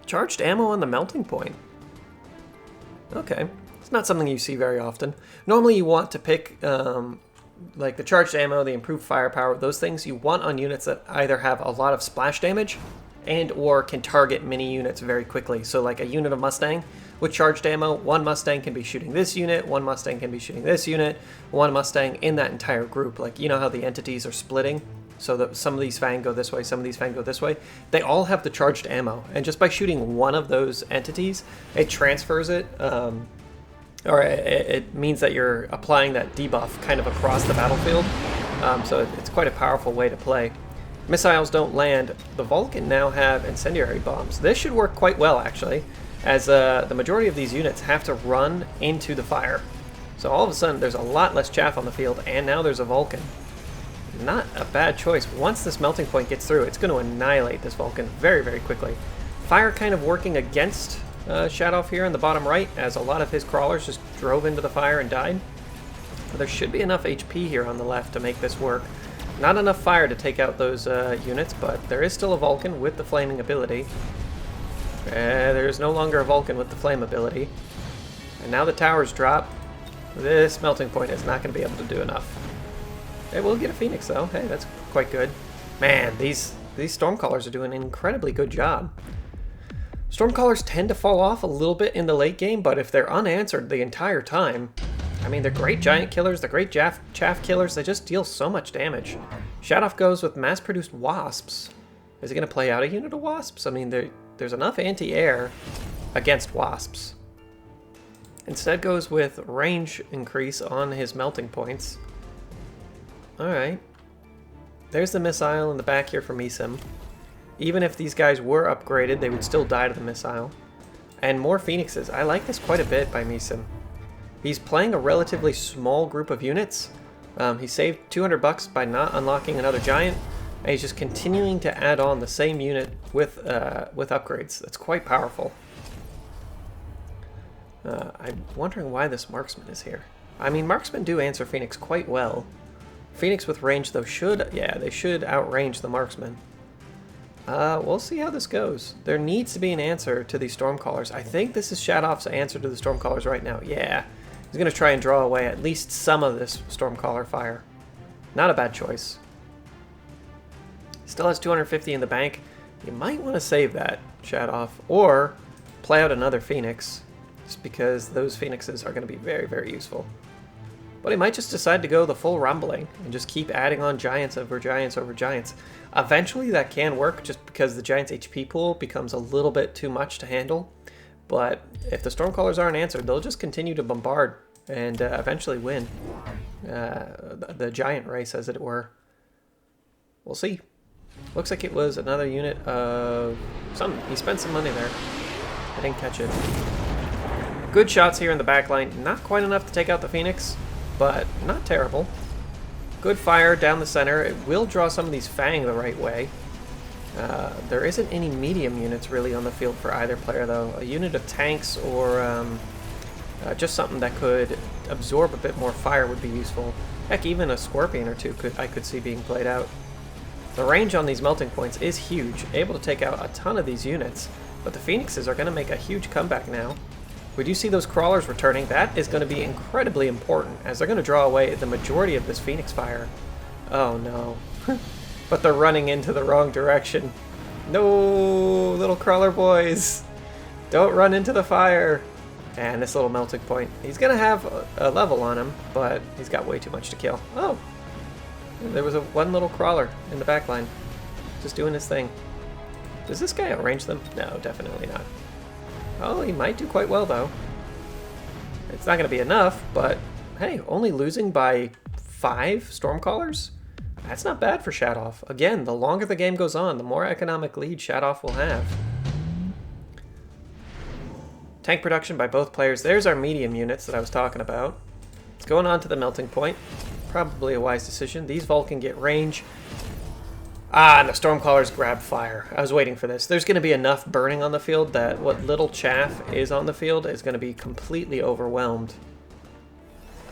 Charged ammo on the melting point. Okay, it's not something you see very often. Normally you want to pick like the charged ammo, the improved firepower, those things you want on units that either have a lot of splash damage and or can target mini units very quickly. So like a unit of Mustang with charged ammo, one Mustang can be shooting this unit, one Mustang can be shooting this unit, one Mustang in that entire group. Like, you know how the entities are splitting? So that some of these Fang go this way, some of these Fang go this way. They all have the charged ammo, and just by shooting one of those entities, it transfers it, or it means that you're applying that debuff kind of across the battlefield. So it's quite a powerful way to play. Missiles don't land. The Vulcan now have incendiary bombs. This should work quite well, actually, as the majority of these units have to run into the fire. So all of a sudden, there's a lot less chaff on the field, and now there's a Vulcan. Not a bad choice. Once this melting point gets through, it's going to annihilate this Vulcan very, very quickly. Fire kind of working against Shadoff here in the bottom right, as a lot of his crawlers just drove into the fire and died. But there should be enough HP here on the left to make this work. Not enough fire to take out those units, but there is still a Vulcan with the flaming ability. There's no longer a Vulcan with the flame ability. And now the towers drop. This melting point is not going to be able to do enough. It will get a Phoenix, though. Hey, that's quite good. Man, these Stormcallers are doing an incredibly good job. Stormcallers tend to fall off a little bit in the late game, but if they're unanswered the entire time, I mean, they're great giant killers, they're great chaff killers, they just deal so much damage. Shadoff goes with mass-produced wasps. Is he going to play out a unit of wasps? I mean, there's enough anti-air against wasps. Instead goes with range increase on his melting points. Alright. There's the missile in the back here for Measim. Even if these guys were upgraded, they would still die to the missile. And more Phoenixes. I like this quite a bit by Measim. He's playing a relatively small group of units. He saved 200 bucks by not unlocking another giant. And he's just continuing to add on the same unit with upgrades. That's quite powerful. I'm wondering why this marksman is here. I mean, marksmen do answer Phoenix quite well. Phoenix with range, though, they should outrange the marksman. We'll see how this goes. There needs to be an answer to these Stormcallers. I think this is Shadoff's answer to the Stormcallers right now. Yeah, he's going to try and draw away at least some of this Stormcaller fire. Not a bad choice. Still has 250 in the bank. You might want to save that, Shadoff, or play out another Phoenix, just because those Phoenixes are going to be very, very useful. But he might just decide to go the full rumbling and just keep adding on giants over giants over giants. Eventually that can work just because the giants' HP pool becomes a little bit too much to handle. But if the Stormcallers aren't answered, they'll just continue to bombard and eventually win the giant race, as it were. We'll see. Looks like it was another unit of something. He spent some money there. I didn't catch it. Good shots here in the back line. Not quite enough to take out the Phoenix, but not terrible. Good fire down the center. It will draw some of these Fang the right way. There isn't any medium units really on the field for either player, though. A unit of tanks or just something that could absorb a bit more fire would be useful. Heck, even a Scorpion or two I could see being played out. The range on these melting points is huge, able to take out a ton of these units, but the Phoenixes are going to make a huge comeback now. We do see those crawlers returning. That is going to be incredibly important, as they're going to draw away the majority of this Phoenix fire. Oh no. But they're running into the wrong direction. No, little crawler boys. Don't run into the fire. And this little melting point. He's going to have a level on him, but he's got way too much to kill. Oh. There was one little crawler in the back line. Just doing his thing. Does this guy outrange them? No, definitely not. Oh, he might do quite well, though. It's not going to be enough, but hey, only losing by 5 Stormcallers? That's not bad for Shadoff. Again, the longer the game goes on, the more economic lead Shadoff will have. Tank production by both players. There's our medium units that I was talking about. It's going on to the melting point. Probably a wise decision. These Vulcan get range. Ah, and the Stormcallers grab fire. I was waiting for this. There's going to be enough burning on the field that what little chaff is on the field is going to be completely overwhelmed.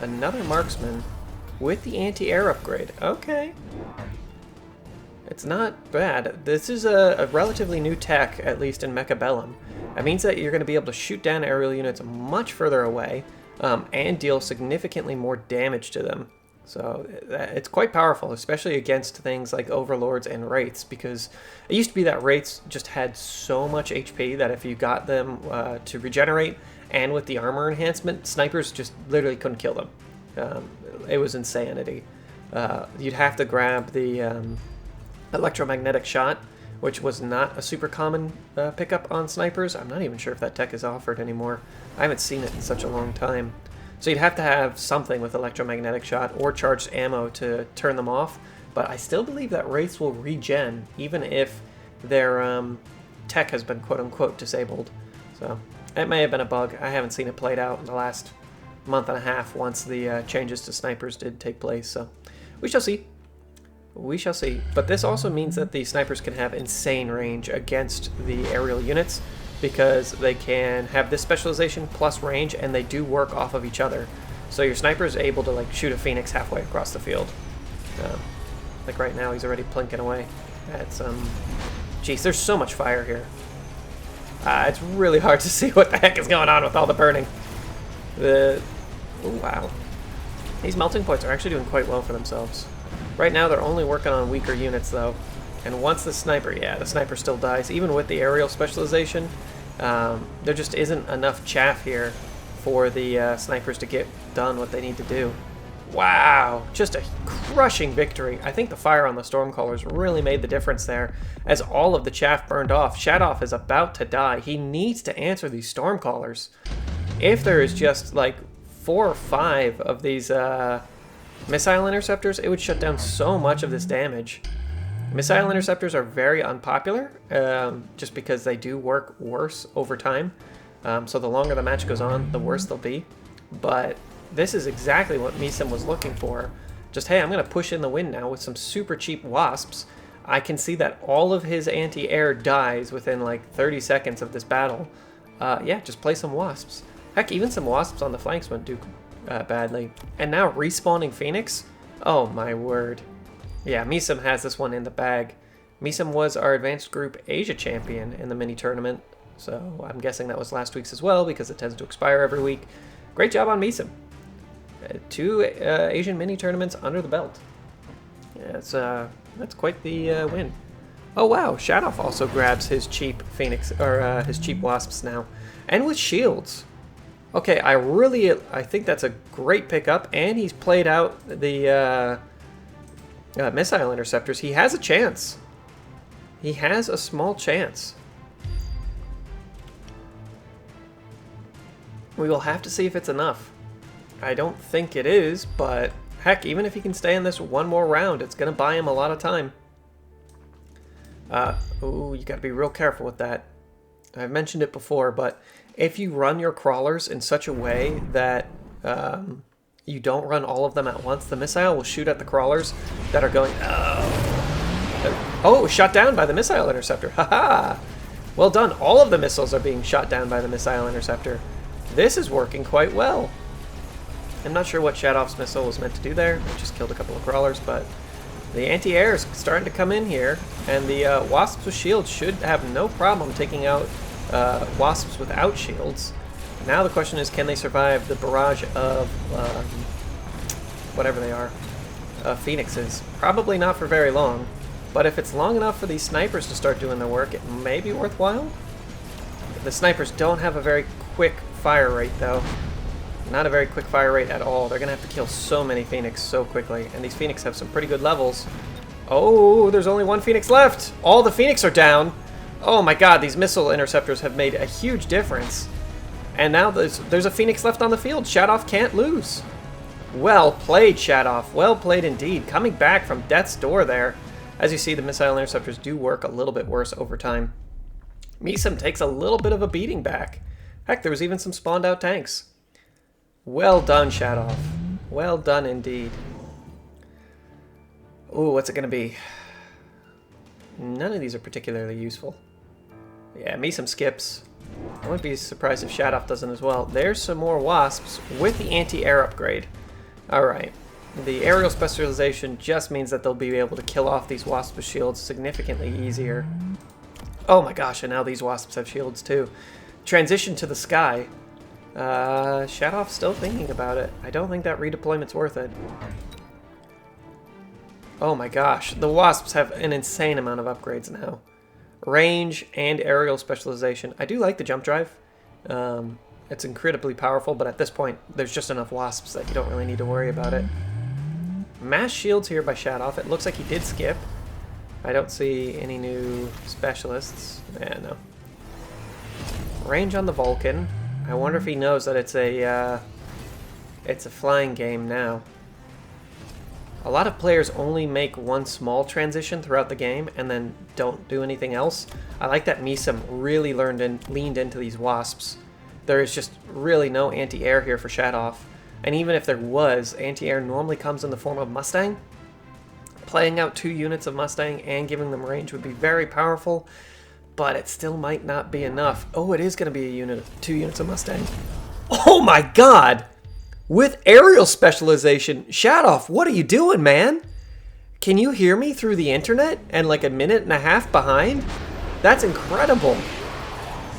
Another marksman with the anti-air upgrade. Okay. It's not bad. This is a relatively new tech, at least in Mechabellum. That means that you're going to be able to shoot down aerial units much further away and deal significantly more damage to them. So it's quite powerful, especially against things like Overlords and Wraiths, because it used to be that Wraiths just had so much HP that if you got them to regenerate and with the armor enhancement, snipers just literally couldn't kill them. It was insanity. You'd have to grab the electromagnetic shot, which was not a super common pickup on snipers. I'm not even sure if that tech is offered anymore. I haven't seen it in such a long time. So you'd have to have something with electromagnetic shot or charged ammo to turn them off. But I still believe that Wraiths will regen even if their tech has been quote-unquote disabled. So it may have been a bug. I haven't seen it played out in the last month and a half once the changes to snipers did take place. So we shall see. We shall see. But this also means that the snipers can have insane range against the aerial units, because they can have this specialization plus range, and they do work off of each other. So your sniper is able to like shoot a Phoenix halfway across the field. Like right now, he's already plinking away at some... Jeez, there's so much fire here. It's really hard to see what the heck is going on with all the burning. Oh, wow. These melting points are actually doing quite well for themselves. Right now, they're only working on weaker units, though. And once the sniper, yeah, the sniper still dies. Even with the aerial specialization, there just isn't enough chaff here for the snipers to get done what they need to do. Wow, just a crushing victory. I think the fire on the Stormcallers really made the difference there, as all of the chaff burned off. Shadoff is about to die. He needs to answer these Stormcallers. If there is just like 4 or 5 of these missile interceptors, it would shut down so much of this damage. Missile interceptors are very unpopular, just because they do work worse over time. So the longer the match goes on, the worse they'll be. But this is exactly what Measim was looking for. Just, hey, I'm going to push in the win now with some super cheap wasps. I can see that all of his anti-air dies within like 30 seconds of this battle. Yeah, just play some wasps. Heck, even some wasps on the flanks wouldn't do badly. And now respawning Phoenix? Oh my word. Yeah, Measim has this one in the bag. Measim was our Advanced Group Asia champion in the mini tournament, so I'm guessing that was last week's as well, because it tends to expire every week. Great job on Measim. 2 Asian mini tournaments under the belt. Yeah, that's quite the win. Oh wow, Shadoff also grabs his cheap Phoenix, or his cheap wasps now, and with shields. Okay, I think that's a great pickup, and he's played out the missile interceptors. He has a chance. He has a small chance. We will have to see if it's enough. I don't think it is, but heck, even if he can stay in this one more round, it's going to buy him a lot of time. Ooh, you got to be real careful with that. I've mentioned it before, but if you run your crawlers in such a way that you don't run all of them at once, the missile will shoot at the crawlers that are going... Oh, it was shot down by the missile interceptor. Haha! Well done. All of the missiles are being shot down by the missile interceptor. This is working quite well. I'm not sure what Shadoff's missile was meant to do there. It just killed a couple of crawlers, but the anti-air is starting to come in here, and the Wasps with shields should have no problem taking out Wasps without shields. Now the question is, can they survive the barrage of whatever they are, Phoenixes? Probably not for very long, but if it's long enough for these snipers to start doing their work, it may be worthwhile. The snipers don't have a very quick fire rate, though. Not a very quick fire rate at all. They're going to have to kill so many Phoenix so quickly, and these Phoenix have some pretty good levels. Oh, there's only one Phoenix left! All the Phoenix are down! Oh my god, these missile interceptors have made a huge difference. And now there's a Phoenix left on the field. Shadoff can't lose. Well played, Shadoff. Well played indeed. Coming back from death's door there. As you see, the missile interceptors do work a little bit worse over time. Measim takes a little bit of a beating back. Heck, there was even some spawned out tanks. Well done, Shadoff. Well done indeed. Ooh, what's it going to be? None of these are particularly useful. Yeah, Measim skips. I wouldn't be surprised if Shadoff doesn't as well. There's some more Wasps with the anti-air upgrade. Alright. The aerial specialization just means that they'll be able to kill off these Wasps with shields significantly easier. Oh my gosh, and now these Wasps have shields too. Transition to the sky. Shadoff's still thinking about it. I don't think that redeployment's worth it. Oh my gosh, the Wasps have an insane amount of upgrades now. Range and aerial specialization. I do like the jump drive. It's incredibly powerful, but at this point, there's just enough Wasps that you don't really need to worry about it. Mass shields here by Shadoff. It looks like he did skip. I don't see any new specialists. Yeah, no. Range on the Vulcan. I wonder if he knows that it's a flying game now. A lot of players only make one small transition throughout the game and then don't do anything else. I like that Measim really leaned into these Wasps. There is just really no anti-air here for Shadoff. And even if there was, anti-air normally comes in the form of Mustang. Playing out 2 units of Mustang and giving them range would be very powerful, but it still might not be enough. Oh, it is going to be 2 units of Mustang. Oh my god! With aerial specialization, Shadoff, what are you doing, man? Can you hear me through the internet and like a minute and a half behind? That's incredible.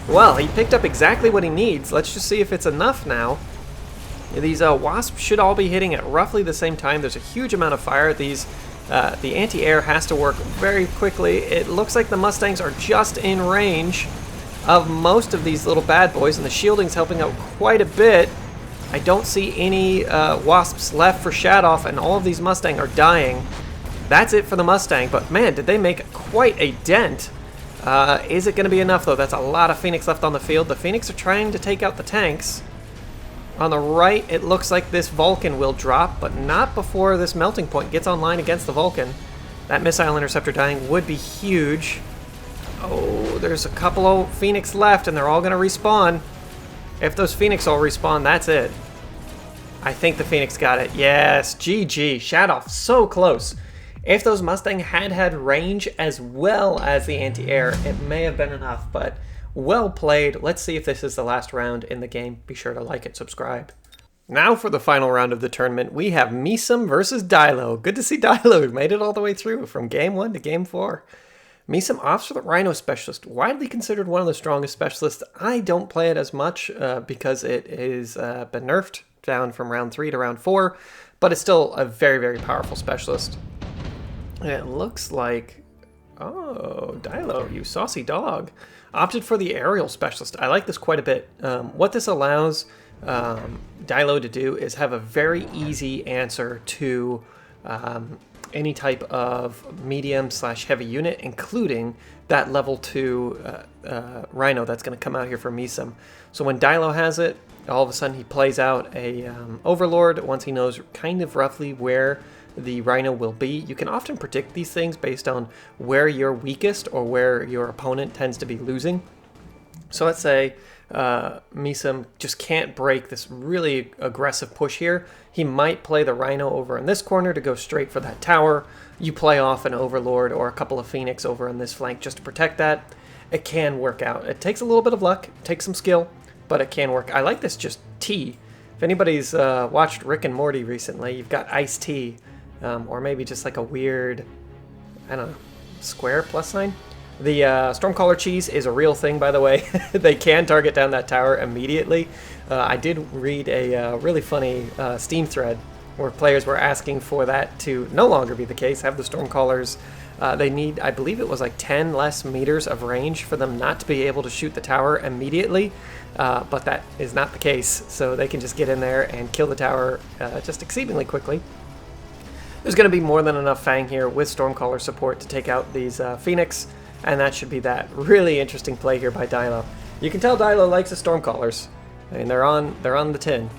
Well, he picked up exactly what he needs. Let's just see if it's enough now. These Wasps should all be hitting at roughly the same time. There's a huge amount of fire. The anti-air has to work very quickly. It looks like the Mustangs are just in range of most of these little bad boys, and the shielding's helping out quite a bit. I don't see any Wasps left for Shadoff, and all of these Mustang are dying. That's it for the Mustang, but man, did they make quite a dent. Is it going to be enough, though? That's a lot of Phoenix left on the field. The Phoenix are trying to take out the tanks. On the right, it looks like this Vulcan will drop, but not before this melting point gets online against the Vulcan. That missile interceptor dying would be huge. Oh, there's a couple of Phoenix left, and they're all going to respawn. If those Phoenix all respawn, that's it. I think the Phoenix got it. Yes, GG. Shadoff, so close. If those Mustang had range as well as the anti-air, it may have been enough, but well played. Let's see if this is the last round in the game. Be sure to like and subscribe. Now for the final round of the tournament, we have Measim versus Dillo. Good to see Dillo made it all the way through from game 1 to game 4. Measim opts for the Rhino Specialist, widely considered one of the strongest specialists. I don't play it as much because it is been nerfed down from round 3 to round 4, but it's still a very, very powerful specialist. And it looks like, oh, Dillo, you saucy dog, opted for the Aerial Specialist. I like this quite a bit. What this allows Dillo to do is have a very easy answer to any type of medium/heavy unit, including that level 2 Rhino that's going to come out here for Measim. So when Dillo has it, all of a sudden he plays out a Overlord once he knows kind of roughly where the Rhino will be. You can often predict these things based on where you're weakest or where your opponent tends to be losing. So let's say Measim just can't break this really aggressive push here. He might play the Rhino over in this corner to go straight for that tower. You play off an Overlord or a couple of Phoenix over on this flank just to protect that. It can work out. It takes a little bit of luck, it takes some skill, but it can work. I like this just T. If anybody's watched Rick and Morty recently, you've got iced tea, or maybe just like a weird, I don't know, square plus sign. The Stormcaller cheese is a real thing, by the way. They can target down that tower immediately. I did read a really funny Steam thread where players were asking for that to no longer be the case, have the Stormcallers. They need, I believe it was like 10 less meters of range for them not to be able to shoot the tower immediately, but that is not the case, so they can just get in there and kill the tower just exceedingly quickly. There's going to be more than enough Fang here with Stormcaller support to take out these Phoenix, and that should be that. Really interesting play here by Dillo. You can tell Dillo likes the Stormcallers. I mean, they're on the tin.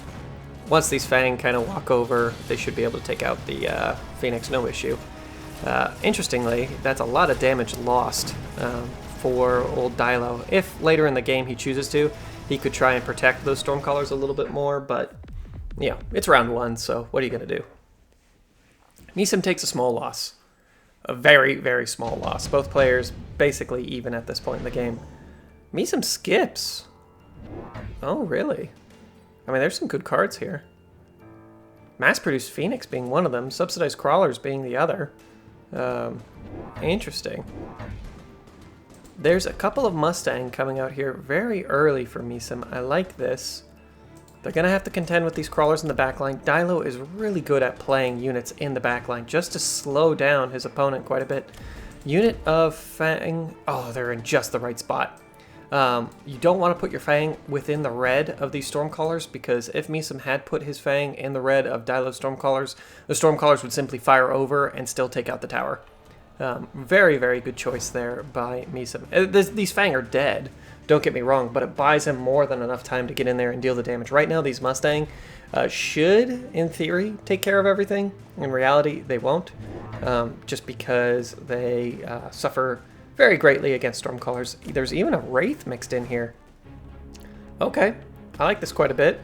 Once these Fang kind of walk over, they should be able to take out the Phoenix, no issue. Interestingly, that's a lot of damage lost for old Dillo. If later in the game he chooses to, he could try and protect those Stormcallers a little bit more, but yeah, it's round one, so what are you going to do? Measim takes a small loss. A very, very small loss. Both players basically even at this point in the game. Measim skips. Oh, really? I mean, there's some good cards here. Mass-produced Phoenix being one of them, subsidized Crawlers being the other. Interesting. There's a couple of Mustang coming out here very early for Measim. I like this. They're going to have to contend with these Crawlers in the backline. Dillo is really good at playing units in the backline just to slow down his opponent quite a bit. Unit of Fang. Oh, they're in just the right spot. You don't want to put your Fang within the red of these Stormcallers, because if Measim had put his Fang in the red of Dillo's Stormcallers, the Stormcallers would simply fire over and still take out the tower. Very, very good choice there by Measim. These Fang are dead, don't get me wrong, but it buys him more than enough time to get in there and deal the damage. Right now, these Mustang should, in theory, take care of everything. In reality, they won't, just because they suffer very greatly against Stormcallers. There's even a Wraith mixed in here. Okay, I like this quite a bit.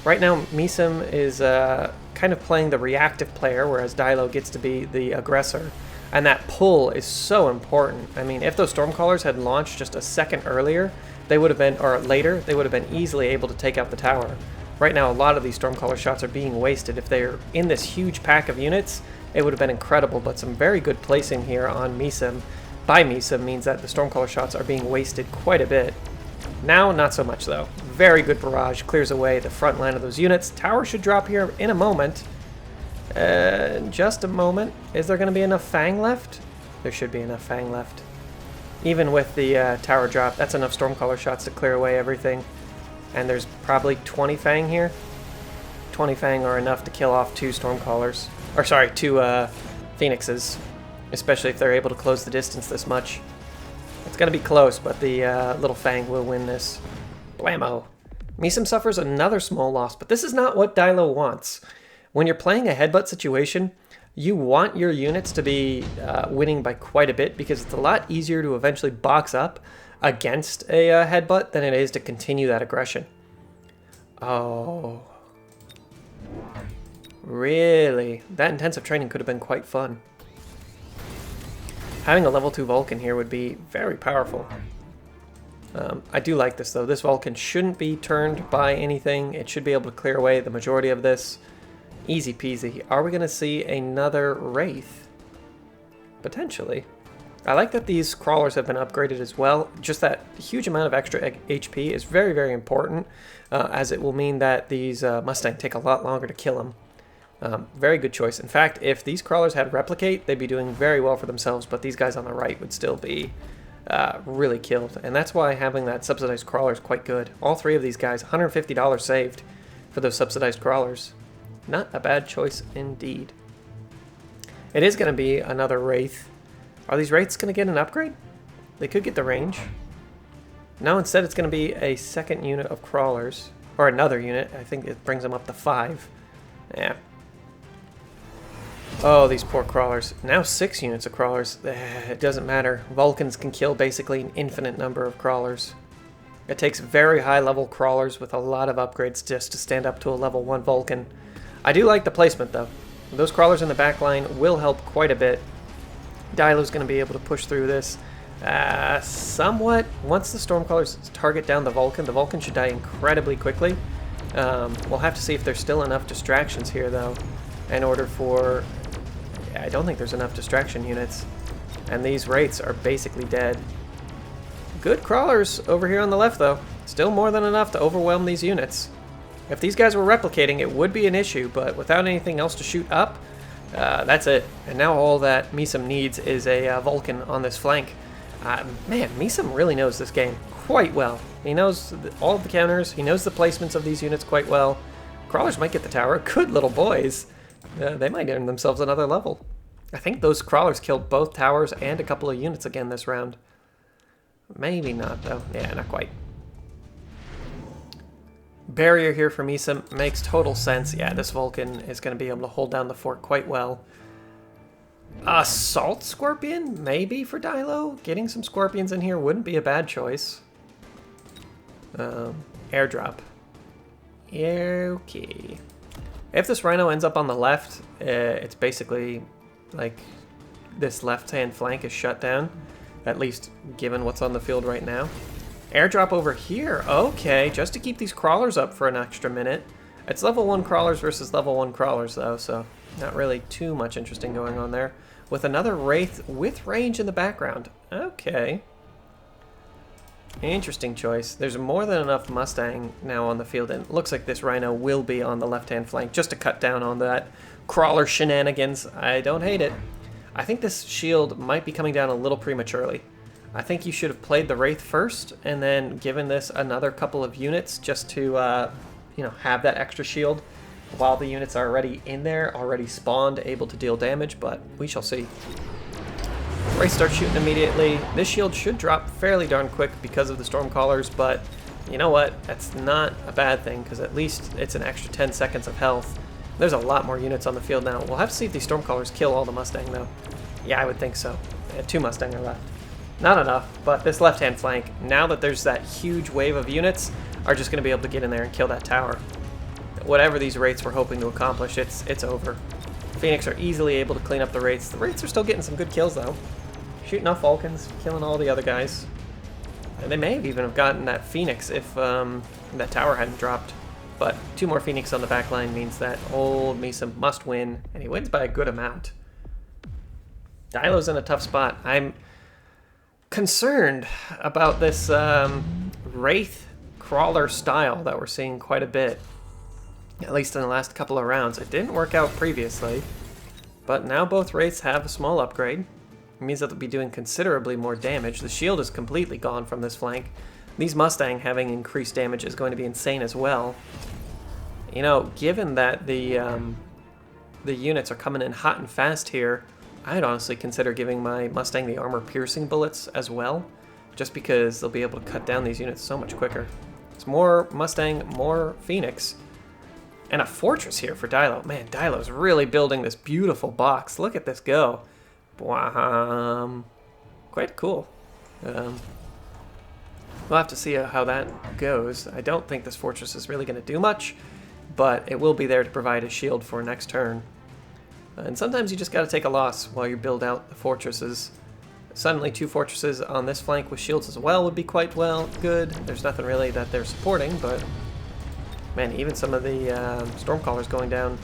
Right now, Measim is kind of playing the reactive player, whereas Dillo gets to be the aggressor. And that pull is so important. I mean, if those Stormcallers had launched just a second earlier, they would have been, or later, they would have been easily able to take out the tower. Right now, a lot of these Stormcaller shots are being wasted. If they're in this huge pack of units, it would have been incredible, but some very good placing here on Measim by Measim means that the Stormcaller shots are being wasted quite a bit. Now, not so much though. Very good barrage, clears away the front line of those units. Tower should drop here in a moment. Just a moment. Is there going to be enough Fang left? There should be enough Fang left. Even with the tower drop, that's enough Stormcaller shots to clear away everything. And there's probably 20 Fang here. 20 Fang are enough to kill off 2 Stormcallers. Or sorry, 2 Phoenixes. Especially if they're able to close the distance this much. It's going to be close, but the little Fang will win this. Blammo. Measim suffers another small loss, but this is not what Dillo wants. When you're playing a headbutt situation, you want your units to be winning by quite a bit, because it's a lot easier to eventually box up against a headbutt than it is to continue that aggression. Oh. Really? That intensive training could have been quite fun. Having a level 2 Vulcan here would be very powerful. I do like this though. This Vulcan shouldn't be turned by anything. It should be able to clear away the majority of this. Easy peasy. Are we going to see another Wraith? Potentially. I like that these Crawlers have been upgraded as well. Just that huge amount of extra HP is very, very important, as it will mean that these Mustang take a lot longer to kill them. Very good choice. In fact, if these Crawlers had Replicate, they'd be doing very well for themselves, but these guys on the right would still be really killed. And that's why having that subsidized Crawler is quite good. All 3 of these guys, $150 saved for those subsidized Crawlers. Not a bad choice indeed. It is going to be another Wraith. Are these Wraiths going to get an upgrade? They could get the range. No, instead it's going to be a second unit of Crawlers. Or another unit. I think it brings him up to 5. Yeah. Oh, these poor crawlers. Now 6 units of crawlers. It doesn't matter. Vulcans can kill basically an infinite number of crawlers. It takes very high level crawlers with a lot of upgrades just to stand up to a level 1 Vulcan. I do like the placement though. Those crawlers in the back line will help quite a bit. Dillo's going to be able to push through this somewhat. Once the Stormcrawlers target down the Vulcan should die incredibly quickly. We'll have to see if there's still enough distractions here though in order for... I don't think there's enough distraction units. And these Wraiths are basically dead. Good crawlers over here on the left though. Still more than enough to overwhelm these units. If these guys were replicating, it would be an issue, but without anything else to shoot up, that's it. And now all that Measim needs is a Vulcan on this flank. Man, Measim really knows this game quite well. He knows all of the counters. He knows the placements of these units quite well. Crawlers might get the tower. Good little boys. They might earn themselves another level. I think those crawlers killed both towers and a couple of units again this round. Maybe not, though. Yeah, not quite. Barrier here for Measim makes total sense. Yeah, this Vulcan is going to be able to hold down the fort quite well. Assault Scorpion? Maybe for Dillo? Getting some Scorpions in here wouldn't be a bad choice. Airdrop. Okay. If this Rhino ends up on the left, it's basically like this left-hand flank is shut down. At least given what's on the field right now. Airdrop over here. Okay, just to keep these crawlers up for an extra minute. It's level 1 crawlers versus level 1 crawlers though, so not really too much interesting going on there. With another Wraith with range in the background. Okay. Interesting choice. There's more than enough Mustang now on the field, and it looks like this Rhino will be on the left-hand flank just to cut down on that crawler shenanigans. I don't hate it. I think this shield might be coming down a little prematurely. I think you should have played the Wraith first, and then given this another couple of units just to, you know, have that extra shield while the units are already in there, already spawned, able to deal damage, but we shall see. Wraith starts shooting immediately. This shield should drop fairly darn quick because of the Stormcallers, but you know what? That's not a bad thing, because at least it's an extra 10 seconds of health. There's a lot more units on the field now. We'll have to see if these Stormcallers kill all the Mustang, though. Yeah, I would think so. 2 Mustang are left. Not enough, but this left-hand flank, now that there's that huge wave of units, are just going to be able to get in there and kill that tower. Whatever these Wraiths were hoping to accomplish, it's over. Phoenix are easily able to clean up the Wraiths. The Wraiths are still getting some good kills, though. Shooting off Vulcans, killing all the other guys. And they may have even have gotten that Phoenix if that tower hadn't dropped. But 2 more Phoenix on the back line means that old Measim must win, and he wins by a good amount. Dillo's in a tough spot. I'm concerned about this Wraith crawler style that we're seeing quite a bit, at least in the last couple of rounds. It didn't work out previously, but now both Wraiths have a small upgrade. It means that they'll be doing considerably more damage. The shield is completely gone from this flank. These Mustang having increased damage is going to be insane as well. You know, given that the units are coming in hot and fast here, I'd honestly consider giving my Mustang the armor-piercing bullets as well, just because they'll be able to cut down these units so much quicker. It's more Mustang, more Phoenix, and a fortress here for Dillo. Man, Dillo's really building this beautiful box. Look at this go. Quite cool. We'll have to see how that goes. I don't think this fortress is really going to do much, but it will be there to provide a shield for next turn. And sometimes you just got to take a loss while you build out the fortresses. Suddenly 2 fortresses on this flank with shields as well would be quite good. There's nothing really that they're supporting, but man, even some of the Stormcallers going down,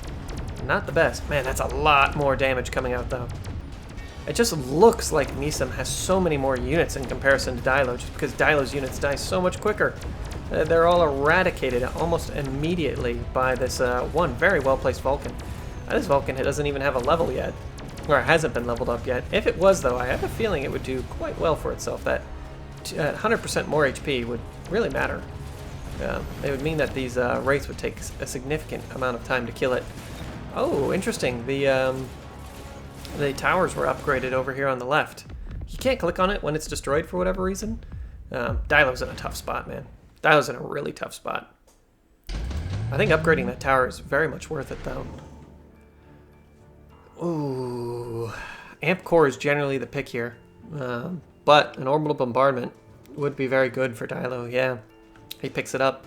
not the best. Man, that's a lot more damage coming out though. It just looks like Measim has so many more units in comparison to Dillo, just because Dillo's units die so much quicker. They're all eradicated almost immediately by this one very well-placed Vulcan. This Vulcan doesn't even have a level yet, or it hasn't been leveled up yet. If it was, though, I have a feeling it would do quite well for itself. That 100% more HP would really matter. It would mean that these Wraiths would take a significant amount of time to kill it. Oh, interesting. The towers were upgraded over here on the left. You can't click on it when it's destroyed for whatever reason. Dillo's in a tough spot, man. Dillo's in a really tough spot. I think upgrading that tower is very much worth it, though. Ooh. Amp core is generally the pick here. But an orbital bombardment would be very good for Dillo, yeah. He picks it up.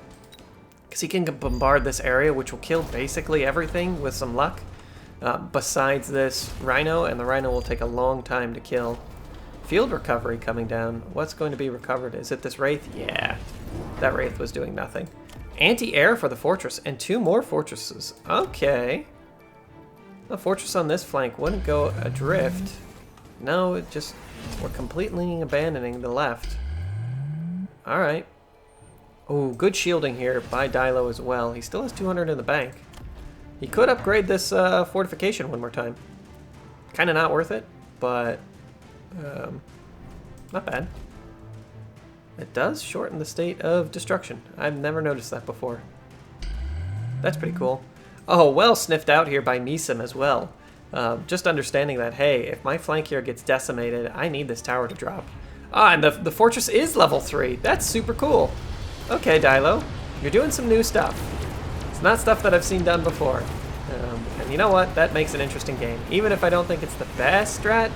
Because he can bombard this area, which will kill basically everything with some luck. Besides this Rhino, and the Rhino will take a long time to kill. Field recovery coming down. What's going to be recovered? Is it this Wraith? Yeah. That Wraith was doing nothing. Anti-air for the fortress, and 2 more fortresses. Okay. The fortress on this flank wouldn't go adrift. No, it just... we're completely abandoning the left. Alright. Oh, good shielding here by Dillo as well. He still has 200 in the bank. He could upgrade this fortification one more time. Kind of not worth it, but not bad. It does shorten the state of destruction. I've never noticed that before. That's pretty cool. Oh, well sniffed out here by Measim as well. Just understanding that, hey, if my flank here gets decimated, I need this tower to drop. Ah, and the fortress is level 3. That's super cool. Okay, Dillo, you're doing some new stuff. It's not stuff that I've seen done before. And you know what? That makes an interesting game. Even if I don't think it's the best strat,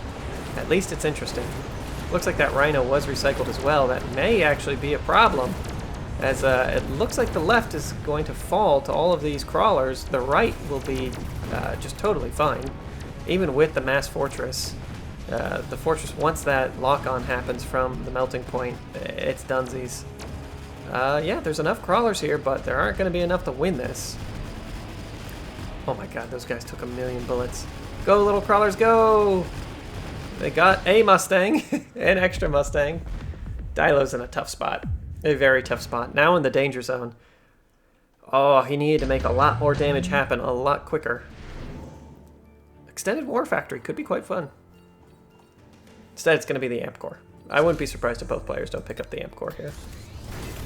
at least it's interesting. Looks like that Rhino was recycled as well. That may actually be a problem, as it looks like the left is going to fall to all of these crawlers. The right will be just totally fine, even with the mass fortress. The fortress, once that lock-on happens from the melting point, it's dunsies. Yeah, there's enough crawlers here, but there aren't going to be enough to win this. Oh my god, those guys took 1,000,000 bullets. Go, little crawlers, go! They got a Mustang, an extra Mustang. Dillo's in a tough spot. A very tough spot. Now in the danger zone. Oh, he needed to make a lot more damage happen a lot quicker. Extended War Factory could be quite fun. Instead, it's going to be the Amp Core. I wouldn't be surprised if both players don't pick up the Amp Core here.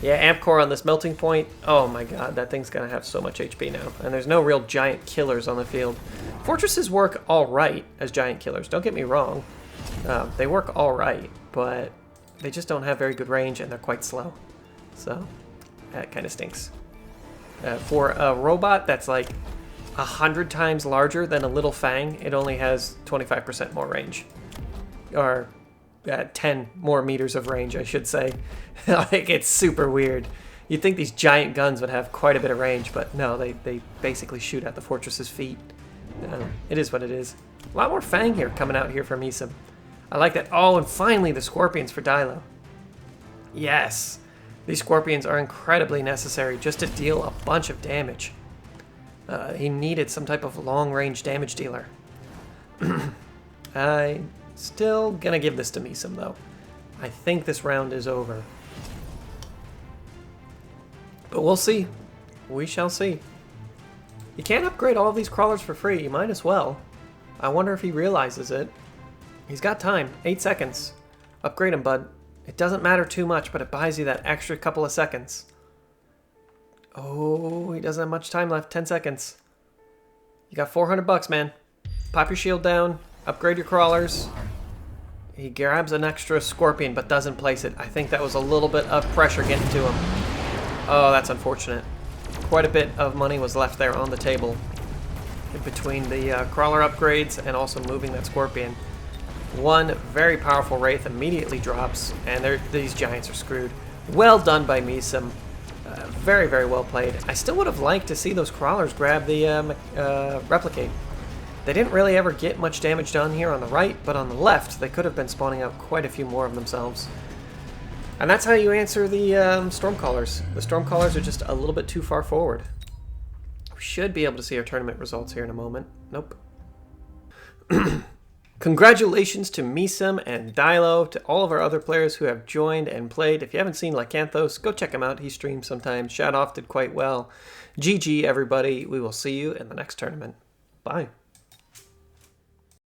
Yeah, Amp Core on this melting point. Oh my god, that thing's going to have so much HP now. And there's no real giant killers on the field. Fortresses work alright as giant killers, don't get me wrong. They work alright, but they just don't have very good range and they're quite slow. So, that kind of stinks. For a robot that's like 100 times larger than a little Fang, it only has 25% more range. Or 10 more meters of range, I should say. Like, it's super weird. You'd think these giant guns would have quite a bit of range, but no, they basically shoot at the fortress's feet. It is what it is. A lot more Fang here coming out here from Measim. I like that. Oh, and finally the Scorpions for Dillo. Yes. These Scorpions are incredibly necessary just to deal a bunch of damage. He needed some type of long-range damage dealer. I'm still gonna give this to Measim, though. I think this round is over. But we'll see. We shall see. You can't upgrade all of these crawlers for free. You might as well. I wonder if he realizes it. He's got time. 8 seconds. Upgrade him, bud. It doesn't matter too much, but it buys you that extra couple of seconds. Oh, he doesn't have much time left. 10 seconds. You got 400 bucks, man. Pop your shield down. Upgrade your crawlers. He grabs an extra Scorpion, but doesn't place it. I think that was a little bit of pressure getting to him. Oh, that's unfortunate. Quite a bit of money was left there on the table in between the crawler upgrades and also moving that Scorpion. One very powerful Wraith immediately drops, and these giants are screwed. Well done by Measim. Very, very well played. I still would have liked to see those crawlers grab the Replicate. They didn't really ever get much damage done here on the right, but on the left, they could have been spawning out quite a few more of themselves. And that's how you answer the Stormcallers. The Stormcallers are just a little bit too far forward. We should be able to see our tournament results here in a moment. Nope. Congratulations to Measim and Dillo, to all of our other players who have joined and played. If you haven't seen Lycanthos, go check him out. He streams sometimes. Shadoff did quite well. GG, everybody. We will see you in the next tournament. Bye.